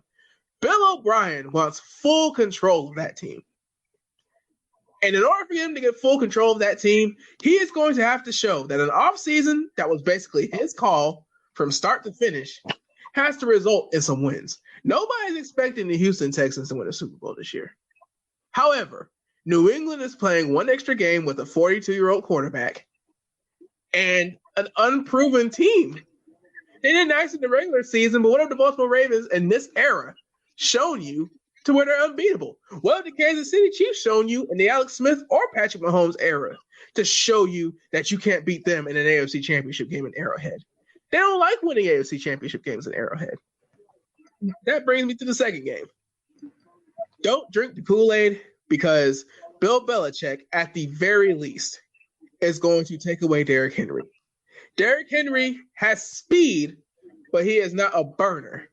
Speaker 2: Bill O'Brien wants full control of that team. And in order for him to get full control of that team, he is going to have to show that an offseason that was basically his call from start to finish has to result in some wins. Nobody's expecting the Houston Texans to win a Super Bowl this year. However, New England is playing one extra game with a 42-year-old quarterback and an unproven team. They did nice in the regular season, but what have the Baltimore Ravens in this era shown you to where they're unbeatable? What have the Kansas City Chiefs shown you in the Alex Smith or Patrick Mahomes era to show you that you can't beat them in an AFC Championship game in Arrowhead? They don't like winning AFC Championship games in Arrowhead. That brings me to the second game. Don't drink the Kool-Aid because Bill Belichick, at the very least, is going to take away Derrick Henry. Derrick Henry has speed, but he is not a burner.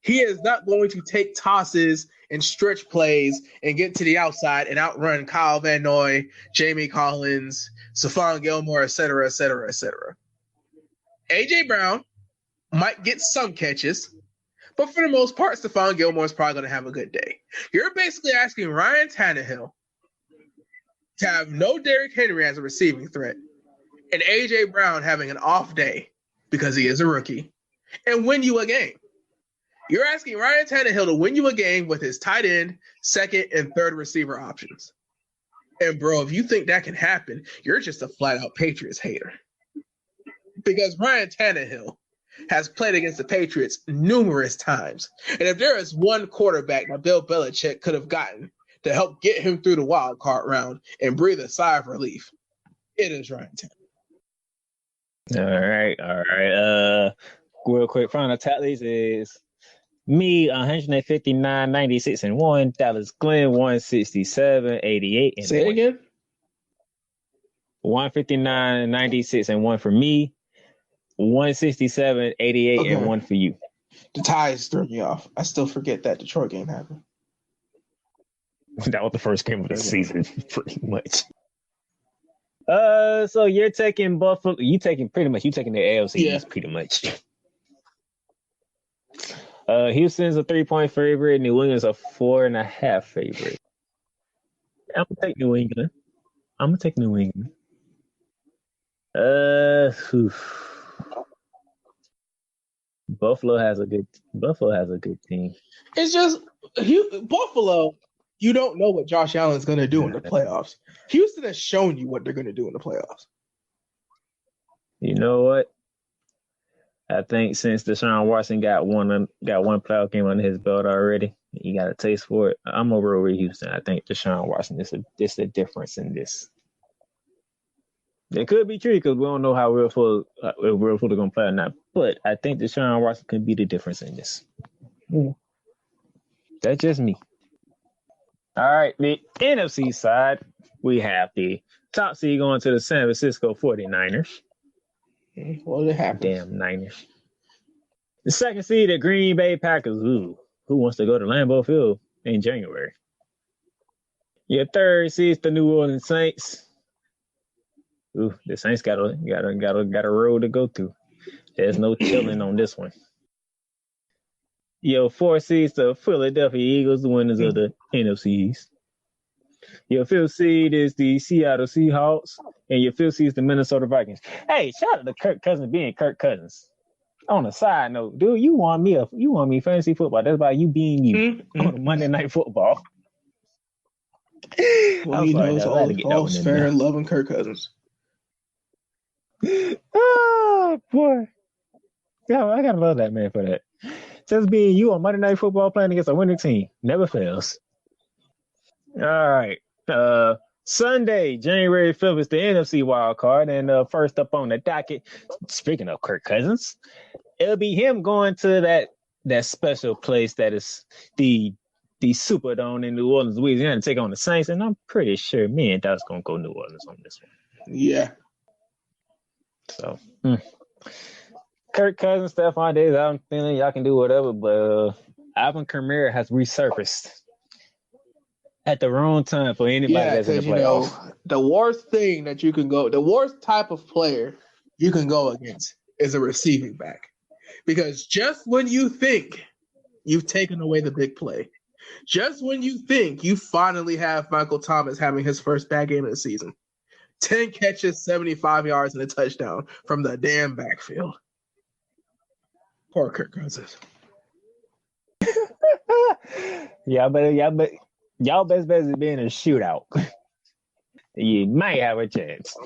Speaker 2: He is not going to take tosses and stretch plays and get to the outside and outrun Kyle Van Noy, Jamie Collins, Stephon Gilmore, et cetera, et cetera, et cetera. A.J. Brown might get some catches, but for the most part, Stephon Gilmore is probably going to have a good day. You're basically asking Ryan Tannehill to have no Derrick Henry as a receiving threat and A.J. Brown having an off day because he is a rookie and win you a game. You're asking Ryan Tannehill to win you a game with his tight end, second, and third receiver options. And, bro, if you think that can happen, you're just a flat-out Patriots hater. Because Ryan Tannehill has played against the Patriots numerous times. And if there is one quarterback that Bill Belichick could have gotten to help get him through the wild card round and breathe a sigh of relief, it is Ryan Tannehill.
Speaker 1: All right. Real quick, final tallies is me 159, 96, and 1. Dallas Glenn 167, 88, and
Speaker 2: Say it
Speaker 1: 1.
Speaker 2: again.
Speaker 1: 159, 96, and 1 for me. 167, 88, and 1 for you.
Speaker 2: The ties threw me off. I still forget that Detroit game happened.
Speaker 1: That was the first game of the season, pretty much. So you're taking Buffalo. You taking the AFC East, pretty much. Houston's a 3-point favorite. New England's a 4.5 favorite. I'm gonna take New England. Buffalo has a good team.
Speaker 2: It's just Buffalo. You don't know what Josh Allen's going to do in the playoffs. Houston has shown you what they're going to do in the playoffs.
Speaker 1: You know what? I think since Deshaun Watson got one playoff game under his belt already, he got a taste for it. I'm over with Houston. I think Deshaun Watson is a difference in this. It could be true because we don't know how real full are going to play or not. But I think Deshaun Watson can be the difference in this. That's just me. All right, the NFC side, we have the top seed going to the San Francisco 49ers.
Speaker 2: What did happen?
Speaker 1: Damn Niners. The second seed, the Green Bay Packers. Ooh, who wants to go to Lambeau Field in January? Your third seed is the New Orleans Saints. Ooh, the Saints got a road to go through. There's no chilling on this one. Your fourth seed is the Philadelphia Eagles, the winners of the NFC East. Your fifth seed is the Seattle Seahawks, and your fifth seed is the Minnesota Vikings. Hey, shout out to Kirk Cousins being Kirk Cousins. On a side note, dude, you want me fantasy football. That's about you being you on Monday Night Football.
Speaker 2: Well, he knows all fair and loving Kirk Cousins.
Speaker 1: Oh boy, yeah, I gotta love that man for that. Just being you on Monday Night Football playing against a winning team never fails. All right. Sunday, January 5th is the NFC wild card. And first up on the docket, speaking of Kirk Cousins, it'll be him going to that special place that is the Superdome in New Orleans, Louisiana, to take on the Saints. And I'm pretty sure me and Doc's going to go New Orleans on this one.
Speaker 2: Yeah.
Speaker 1: So, Kirk Cousins, Stephon Diggs, I'm feeling y'all can do whatever, but Alvin Kamara has resurfaced at the wrong time for anybody that's in the playoffs.
Speaker 2: The worst thing that you can the worst type of player you can go against is a receiving back. Because just when you think you've taken away the big play, just when you think you finally have Michael Thomas having his first bad game of the season, 10 catches, 75 yards, and a touchdown from the damn backfield. Poor Kirk Cousins.
Speaker 1: Y'all best bet is being a shootout. You might have a chance.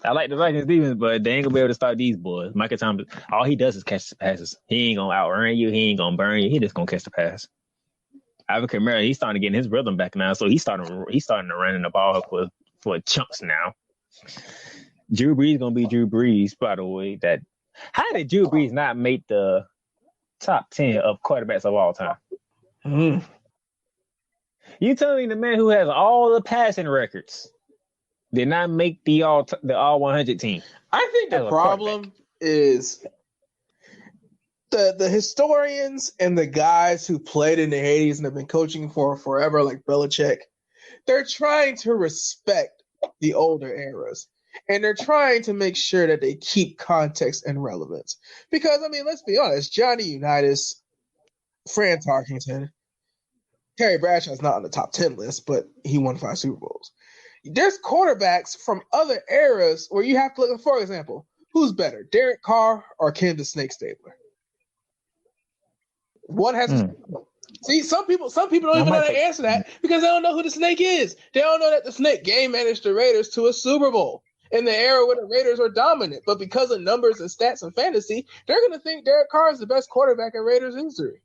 Speaker 1: I like the Vikings defense, but they ain't gonna be able to stop these boys. Michael Thomas, all he does is catch the passes. He ain't gonna outrun you. He ain't gonna burn you. He just gonna catch the pass. Alvin Kamara, he's starting to get his rhythm back now, so he's starting to run in the ball for chunks now. Drew Brees gonna be Drew Brees, by the way. How did Drew Brees not make the top 10 of quarterbacks of all time? You telling me the man who has all the passing records did not make the all 100 team?
Speaker 2: I think the problem is the historians and the guys who played in the 80s and have been coaching for forever, like Belichick, they're trying to respect the older eras. And they're trying to make sure that they keep context and relevance. Because, I mean, let's be honest, Johnny Unitas, Fran Tarkington, Terry Bradshaw's not on the top 10 list, but he won 5 Super Bowls. There's quarterbacks from other eras where you have to look, for example, who's better, Derek Carr or Ken the Snake Stabler? One has See, some people don't even know how to answer that because they don't know who the Snake is. They don't know that the Snake game managed the Raiders to a Super Bowl. in the era where the Raiders were dominant. But because of numbers and stats and fantasy, they're going to think Derek Carr is the best quarterback in Raiders history.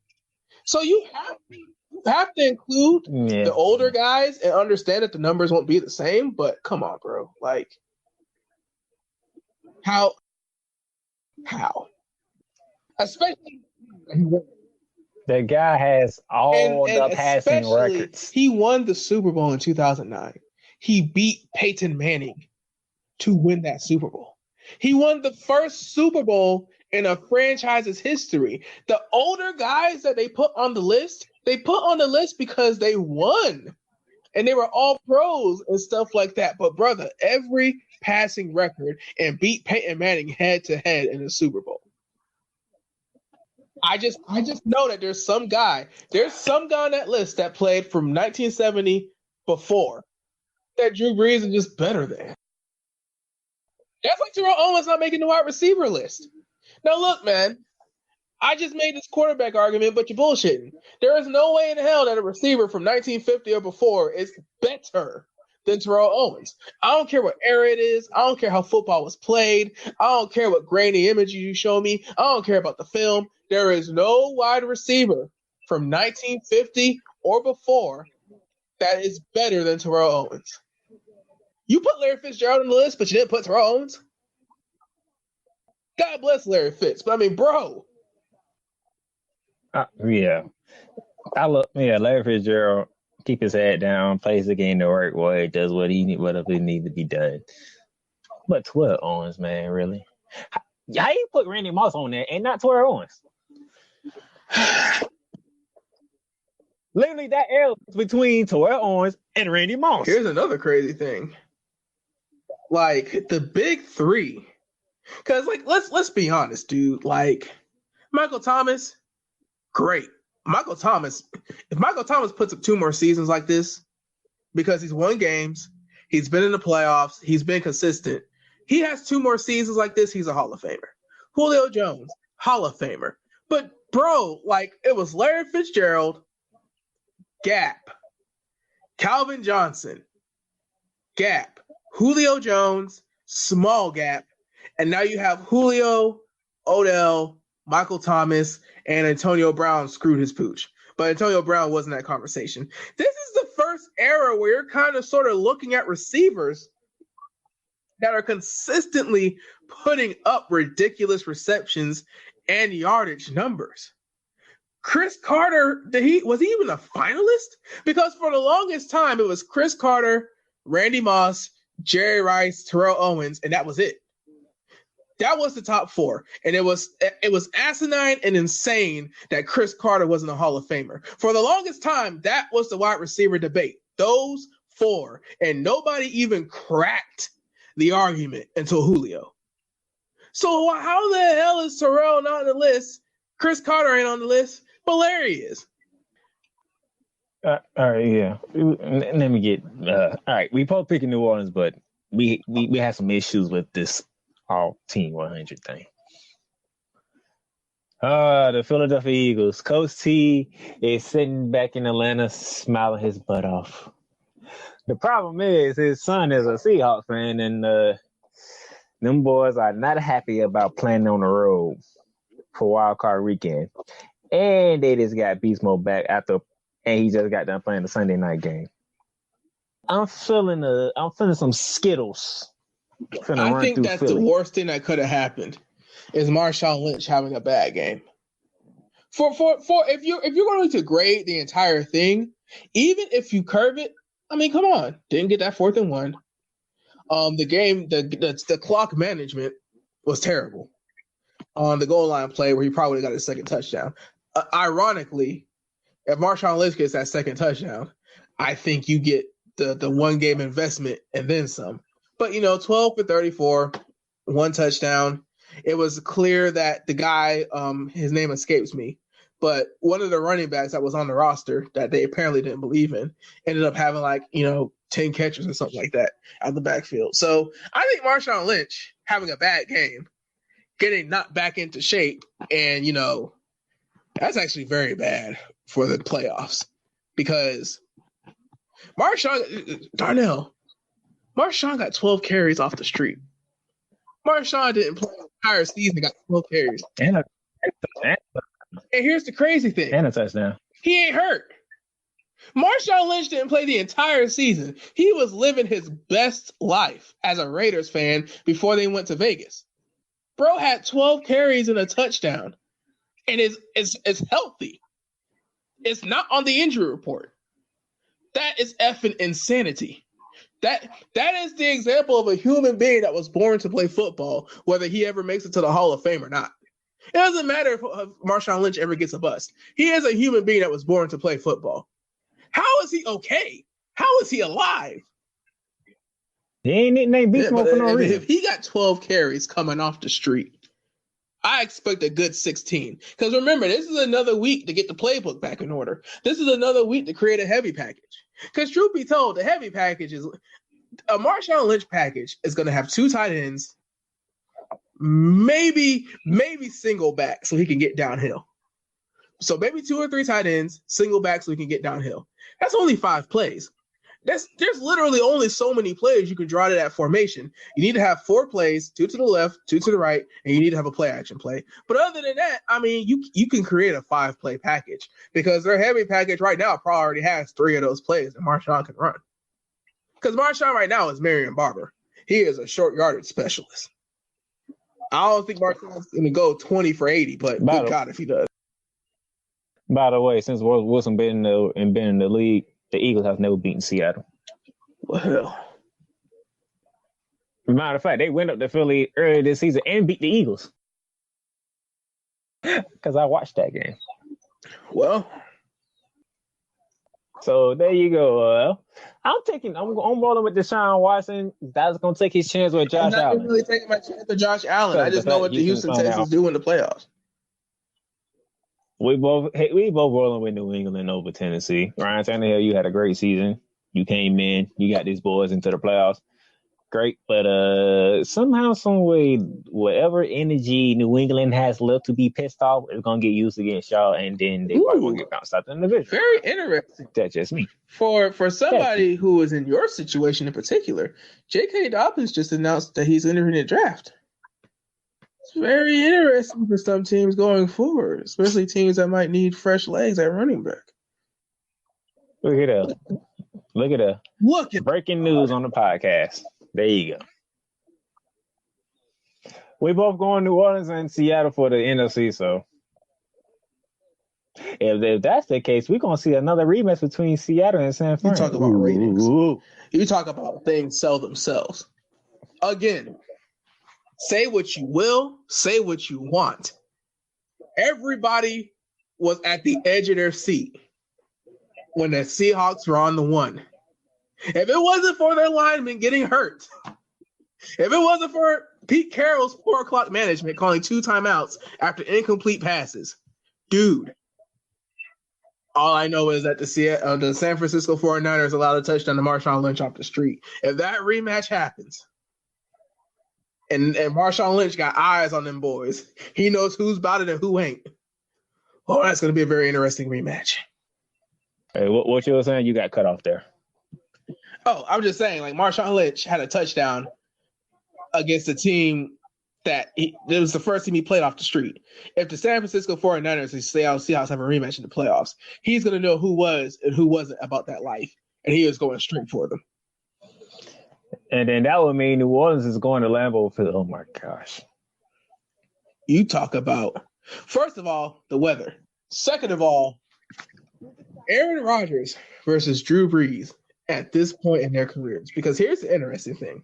Speaker 2: So you have to include the older guys and understand that the numbers won't be the same. But come on, bro. Like, how? Especially
Speaker 1: the guy has all
Speaker 2: and
Speaker 1: the passing records.
Speaker 2: He won the Super Bowl in 2009. He beat Peyton Manning to win that Super Bowl. He won the first Super Bowl in a franchise's history. The older guys that they put on the list because they won. And they were all pros and stuff like that. But, brother, every passing record and beat Peyton Manning head-to-head in the Super Bowl. I just know that there's some guy on that list that played from 1970 before that Drew Brees is just better than. That's like Terrell Owens not making the wide receiver list. Now, look, man, I just made this quarterback argument, but you're bullshitting. There is no way in hell that a receiver from 1950 or before is better than Terrell Owens. I don't care what era it is. I don't care how football was played. I don't care what grainy images you show me. I don't care about the film. There is no wide receiver from 1950 or before that is better than Terrell Owens. You put Larry Fitzgerald on the list, but you didn't put Terrell Owens? God bless Larry Fitz. But, I mean, bro.
Speaker 1: Larry Fitzgerald, keep his head down, plays the game the right way, does whatever needs to be done. But Terrell Owens, man, really? How you put Randy Moss on there and not Terrell Owens? Literally, that era between Terrell Owens and Randy Moss.
Speaker 2: Here's another crazy thing. Like, the big three. Because, like, let's be honest, dude. Like, Michael Thomas, great. If Michael Thomas puts up 2 more seasons like this, because he's won games, he's been in the playoffs, he's been consistent. He has 2 more seasons like this, he's a Hall of Famer. Julio Jones, Hall of Famer. But, bro, like, it was Larry Fitzgerald, gap. Calvin Johnson, gap. Julio Jones, small gap. And now you have Julio, Odell, Michael Thomas, and Antonio Brown screwed his pooch. But Antonio Brown wasn't that conversation. This is the first era where you're kind of sort of looking at receivers that are consistently putting up ridiculous receptions and yardage numbers. Chris Carter, was he even a finalist? Because for the longest time, it was Chris Carter, Randy Moss, Jerry Rice, Terrell Owens, and that was it. That was the top 4. And it was asinine and insane that Chris Carter wasn't a Hall of Famer. For the longest time, that was the wide receiver debate. Those 4. And nobody even cracked the argument until Julio. So how the hell is Terrell not on the list? Chris Carter ain't on the list, but Larry is.
Speaker 1: All right, yeah. Let me get all right. We both picking New Orleans, but we had some issues with this all team 100 thing. The Philadelphia Eagles. Coach T is sitting back in Atlanta, smiling his butt off. The problem is his son is a Seahawks fan, and them boys are not happy about playing on the road for Wildcard Weekend. And they just got Beast Mode back and he just got done playing the Sunday night game. I'm feeling some Skittles.
Speaker 2: I think that's the worst thing that could have happened is Marshawn Lynch having a bad game. For if you're going to grade the entire thing, even if you curve it, I mean, come on, didn't get that 4th and 1. The game, the clock management was terrible. On the goal line play where he probably got his second touchdown. Ironically, if Marshawn Lynch gets that second touchdown, I think you get the 1 game investment and then some. But, 12 for 34, 1 touchdown. It was clear that the guy, his name escapes me, but one of the running backs that was on the roster that they apparently didn't believe in ended up having 10 catches or something like that out of the backfield. So I think Marshawn Lynch having a bad game, getting knocked back into shape, and, that's actually very bad for the playoffs because Darnell, Marshawn got 12 carries off the street. Marshawn didn't play the entire season, got 12 carries.
Speaker 1: And
Speaker 2: here's the crazy thing.
Speaker 1: And a touchdown.
Speaker 2: He ain't hurt. Marshawn Lynch didn't play the entire season. He was living his best life as a Raiders fan before they went to Vegas. Bro had 12 carries and a touchdown and is healthy. It's not on the injury report. That is effing insanity. That is the example of a human being that was born to play football, whether he ever makes it to the Hall of Fame or not. It doesn't matter if Marshawn Lynch ever gets a bust. He is a human being that was born to play football. How is he okay? How is he alive?
Speaker 1: He ain't nicknamed Beast Mode for no reason.
Speaker 2: If he got 12 carries coming off the street, I expect a good 16. Because remember, this is another week to get the playbook back in order. This is another week to create a heavy package. Because truth be told, the heavy package is a Marshawn Lynch package is going to have 2 tight ends, maybe single back so he can get downhill. So maybe 2 or 3 tight ends, single back so he can get downhill. That's only 5 plays. There's literally only so many plays you can draw to that formation. You need to have 4 plays, 2 to the left, 2 to the right, and you need to have a play action play. But other than that, I mean, you can create a 5-play package because their heavy package right now probably already has 3 of those plays that Marshawn can run. Because Marshawn right now is Marion Barber. He is a short yardage specialist. I don't think Marshawn's going to go 20 for 80, but good God if he does.
Speaker 1: By the way, since Wilson been in the league, the Eagles have never beaten Seattle.
Speaker 2: Well,
Speaker 1: matter of fact, they went up to Philly earlier this season and beat the Eagles. Because I watched that game.
Speaker 2: Well,
Speaker 1: so there you go. I'm rolling with Deshaun Watson. That's gonna take his chance with Josh Allen.
Speaker 2: I'm not really taking my chance with Josh Allen. I just know what the Houston Texans do in the playoffs.
Speaker 1: We both rolling with New England over Tennessee. Ryan Tannehill, you had a great season. You came in, you got these boys into the playoffs. Great, but somehow, some way, whatever energy New England has left to be pissed off is gonna get used against y'all, and then they probably won't get bounced out the division.
Speaker 2: Very interesting.
Speaker 1: That's just me.
Speaker 2: For somebody who is in your situation in particular, J.K. Dobbins just announced that he's entering the draft. It's very interesting for some teams going forward, especially teams that might need fresh legs at running back.
Speaker 1: Look at that. Look at breaking news on the podcast. There you go. We both going to New Orleans and Seattle for the NFC, so if that's the case, we're going to see another rematch between Seattle and San Fran.
Speaker 2: You talk about ratings. You talk about things sell themselves. Again, say what you will, say what you want. Everybody was at the edge of their seat when the Seahawks were on the 1. If it wasn't for their linemen getting hurt, if it wasn't for Pete Carroll's 4 o'clock management calling 2 timeouts after incomplete passes, dude, all I know is that the San Francisco 49ers allowed a touchdown to Marshawn Lynch off the street. If that rematch happens, and Marshawn Lynch got eyes on them boys, he knows who's about it and who ain't. Oh, that's going to be a very interesting rematch.
Speaker 1: Hey, what you were saying? You got cut off there.
Speaker 2: Oh, I'm just saying, like, Marshawn Lynch had a touchdown against a team that it was the first team he played off the street. If the San Francisco 49ers and Seahawks have a rematch in the playoffs, he's going to know who was and who wasn't about that life, and he is going straight for them.
Speaker 1: And then that would mean New Orleans is going to Lambeau Field. Oh, my gosh.
Speaker 2: You talk about, first of all, the weather. Second of all, Aaron Rodgers versus Drew Brees at this point in their careers. Because here's the interesting thing.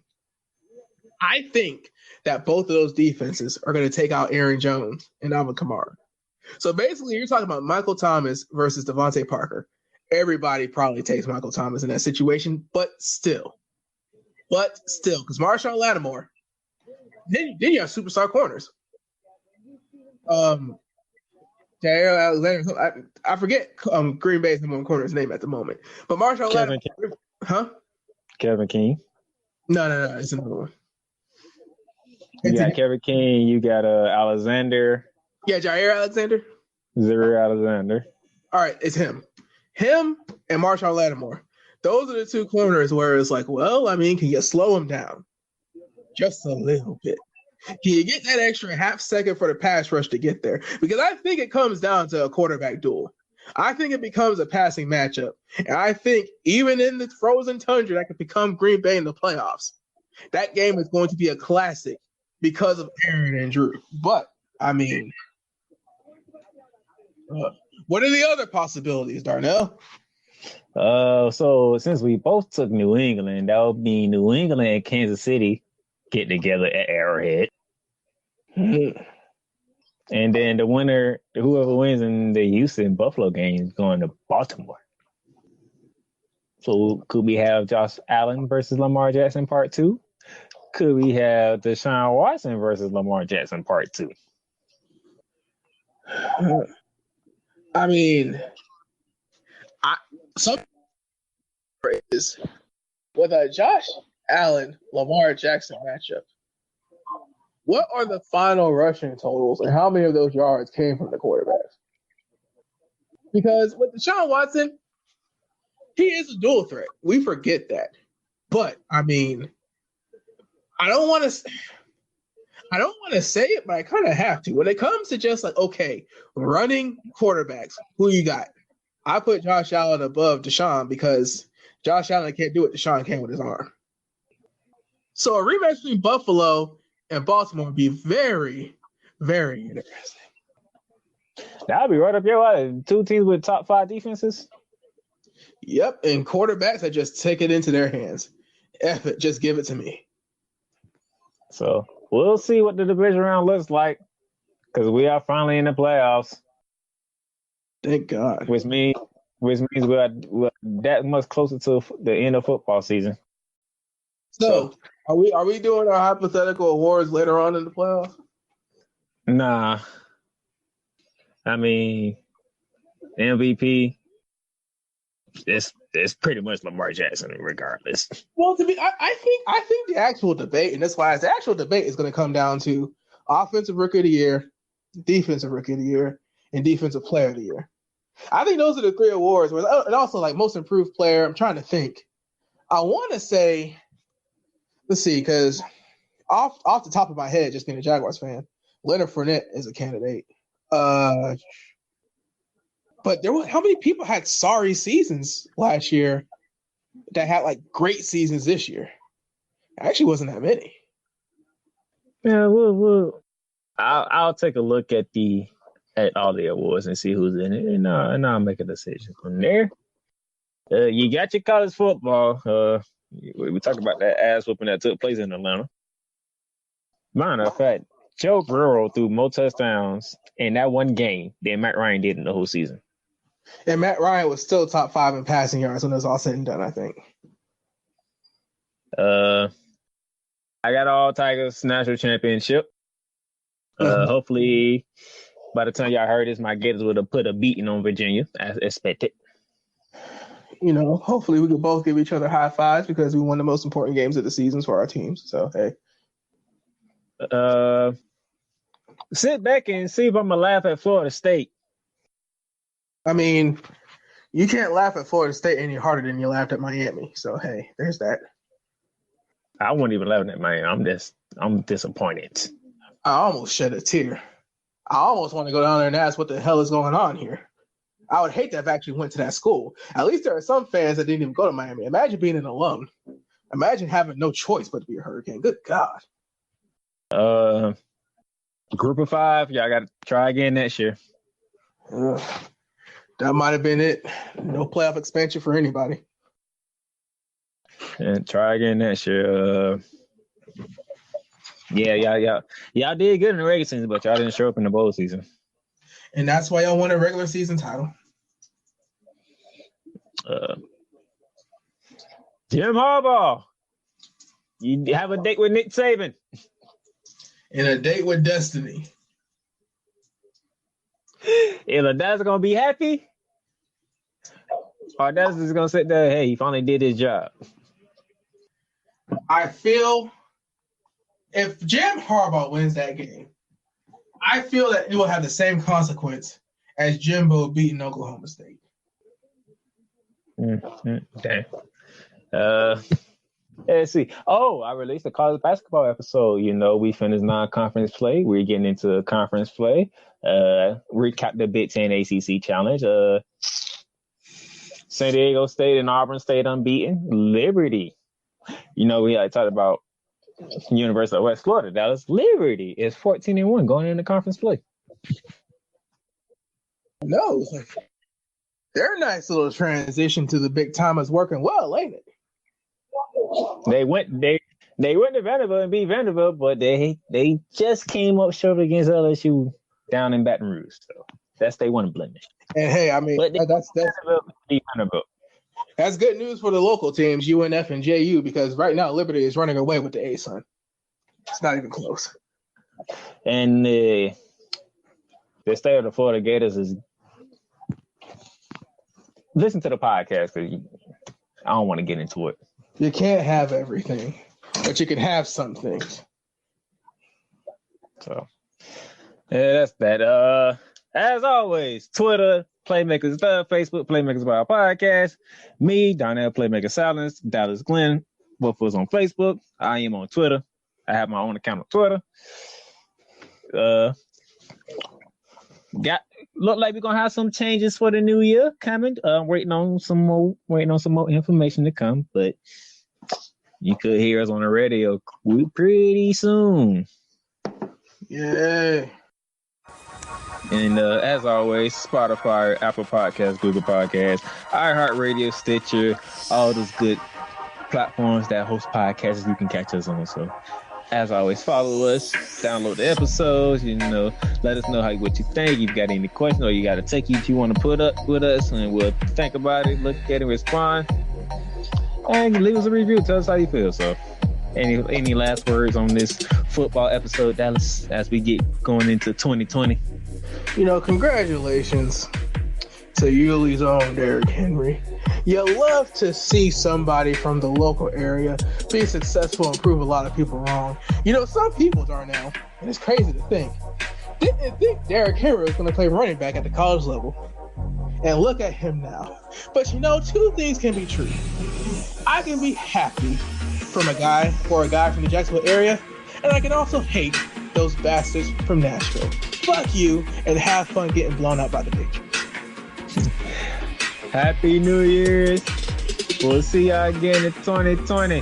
Speaker 2: I think that both of those defenses are going to take out Aaron Jones and Alvin Kamara. So basically, you're talking about Michael Thomas versus Devontae Parker. Everybody probably takes Michael Thomas in that situation, but still, because Marshawn Lattimore, then you have superstar corners. Jair Alexander, I forget Green Bay's number 1 corner's name at the moment, but Marshawn Lattimore,
Speaker 1: Kevin King.
Speaker 2: No, it's another one.
Speaker 1: You got Kevin King. You got Alexander.
Speaker 2: Yeah, Jair Alexander.
Speaker 1: Zaire Alexander.
Speaker 2: All right, it's him and Marshawn Lattimore. Those are the two corners where it's like, well, I mean, can you slow him down just a little bit? Can you get that extra half second for the pass rush to get there? Because I think it comes down to a quarterback duel. I think it becomes a passing matchup. And I think even in the frozen tundra that could become Green Bay in the playoffs, that game is going to be a classic because of Aaron and Drew. But, I mean, what are the other possibilities, Darnell?
Speaker 1: So since we both took New England, that would be New England and Kansas City get together at Arrowhead. And then the winner, whoever wins in the Houston Buffalo game, is going to Baltimore. So could we have Josh Allen versus Lamar Jackson part 2? Could we have Deshaun Watson versus Lamar Jackson part 2?
Speaker 2: I mean, some is with a Josh Allen Lamar Jackson matchup. What are the final rushing totals, and how many of those yards came from the quarterbacks? Because with Deshaun Watson, he is a dual threat. We forget that, but I mean, I don't want to say it, but I kind of have to. When it comes to just like, okay, running quarterbacks, who you got? I put Josh Allen above Deshaun because Josh Allen can't do what Deshaun can with his arm. So a rematch between Buffalo and Baltimore would be very, very interesting.
Speaker 1: That'll be right up your alley. 2 teams with top 5 defenses.
Speaker 2: Yep, and quarterbacks that just take it into their hands. F it, just give it to me.
Speaker 1: So we'll see what the division round looks like because we are finally in the playoffs.
Speaker 2: Thank God.
Speaker 1: Which means we're that much closer to the end of football season.
Speaker 2: So are we doing our hypothetical awards later on in the playoffs?
Speaker 1: Nah. I mean, MVP, it's pretty much Lamar Jackson regardless.
Speaker 2: Well, I think the actual debate, and that's why the actual debate is going to come down to offensive rookie of the year, defensive rookie of the year, and defensive player of the year. I think those are the 3 awards. And also like most improved player. I'm trying to think. I want to say, let's see, because off the top of my head, just being a Jaguars fan, Leonard Fournette is a candidate. But how many people had sorry seasons last year that had like great seasons this year? Actually, wasn't that many.
Speaker 1: Yeah, I'll take a look at all the awards and see who's in it, and I'll make a decision from there. You got your college football. We talked about that ass whooping that took place in Atlanta. Matter of fact, Joe Burrow threw more touchdowns in that one game than Matt Ryan did in the whole season.
Speaker 2: And Matt Ryan was still top 5 in passing yards when it was all said and done, I think.
Speaker 1: I got all Tigers national championship. Hopefully, by the time y'all heard this, my Gators would have put a beating on Virginia as expected.
Speaker 2: You know, hopefully we could both give each other high fives because we won the most important games of the seasons for our teams. So, hey.
Speaker 1: Sit back and see if I'm going to laugh at Florida State.
Speaker 2: I mean, you can't laugh at Florida State any harder than you laughed at Miami. So, hey, there's that.
Speaker 1: I wasn't even laughing at Miami. I'm disappointed.
Speaker 2: I almost shed a tear. I almost want to go down there and ask what the hell is going on here. I would hate to have actually went to that school. At least there are some fans that didn't even go to Miami. Imagine being an alum. Imagine having no choice but to be a Hurricane. Good God.
Speaker 1: Group of 5, y'all got to try again next year.
Speaker 2: That might have been it. No playoff expansion for anybody.
Speaker 1: And try again next year. Y'all did good in the regular season, but y'all didn't show up in the bowl season.
Speaker 2: And that's why y'all won a regular season title.
Speaker 1: Jim Harbaugh, you have a date with Nick Saban.
Speaker 2: And a date with destiny.
Speaker 1: Either that's going to be happy, or that's just going to sit there, hey, he finally did his job.
Speaker 2: I feel if Jim Harbaugh wins that game, I feel that it will have the same consequence as Jimbo beating Oklahoma State.
Speaker 1: Damn. Let's see. Oh, I released a college basketball episode. You know, we finished non-conference play. We're getting into conference play. Recap the Big Ten ACC Challenge. San Diego State and Auburn State unbeaten. Liberty. You know, we talked about University of West Florida. Dallas. Liberty is 14-1 going into conference play.
Speaker 2: No, their nice little transition to the big time is working well, ain't it?
Speaker 1: They went to Vanderbilt and beat Vanderbilt, but they just came up short against LSU down in Baton Rouge. So that's they want to blemish.
Speaker 2: And hey, I mean that's good news for the local teams, UNF and JU, because right now Liberty is running away with the A-Sun. It's not even close.
Speaker 1: And the state of the Florida Gators is listen to the podcast because I don't want to get into it.
Speaker 2: You can't have everything, but you can have some things.
Speaker 1: So, yeah, that's that. As always, Twitter, Playmakerz Blog, Facebook, Playmakerz Blog Podcast. Me, Donnell, Playmaker Silence, Dallas Glenn, both of us on Facebook. I am on Twitter. I have my own account on Twitter. Look like we're gonna have some changes for the new year coming. Waiting on some more information to come, but you could hear us on the radio pretty soon.
Speaker 2: Yeah.
Speaker 1: And as always, Spotify, Apple Podcasts, Google Podcasts, iHeartRadio, Stitcher, all those good platforms that host podcasts you can catch us on. So as always, follow us, download the episodes, let us know what you think. If you got any questions or you got a take you want to put up with us, and we'll think about it, look at it, respond, and leave us a review. Tell us how you feel. So any last words on this football episode, Dallas, as we get going into 2020?
Speaker 2: Congratulations to Yuli's own Derrick Henry. You love to see somebody from the local area be successful and prove a lot of people wrong. Some people, Darnell, and it's crazy to think, didn't think Derrick Henry was going to play running back at the college level. And look at him now. But two things can be true. I can be happy for a guy from the Jacksonville area, and I can also hate those bastards from Nashville. Fuck you, and have fun getting blown out by the Patriots.
Speaker 1: Happy New Year's. We'll see y'all again in 2020.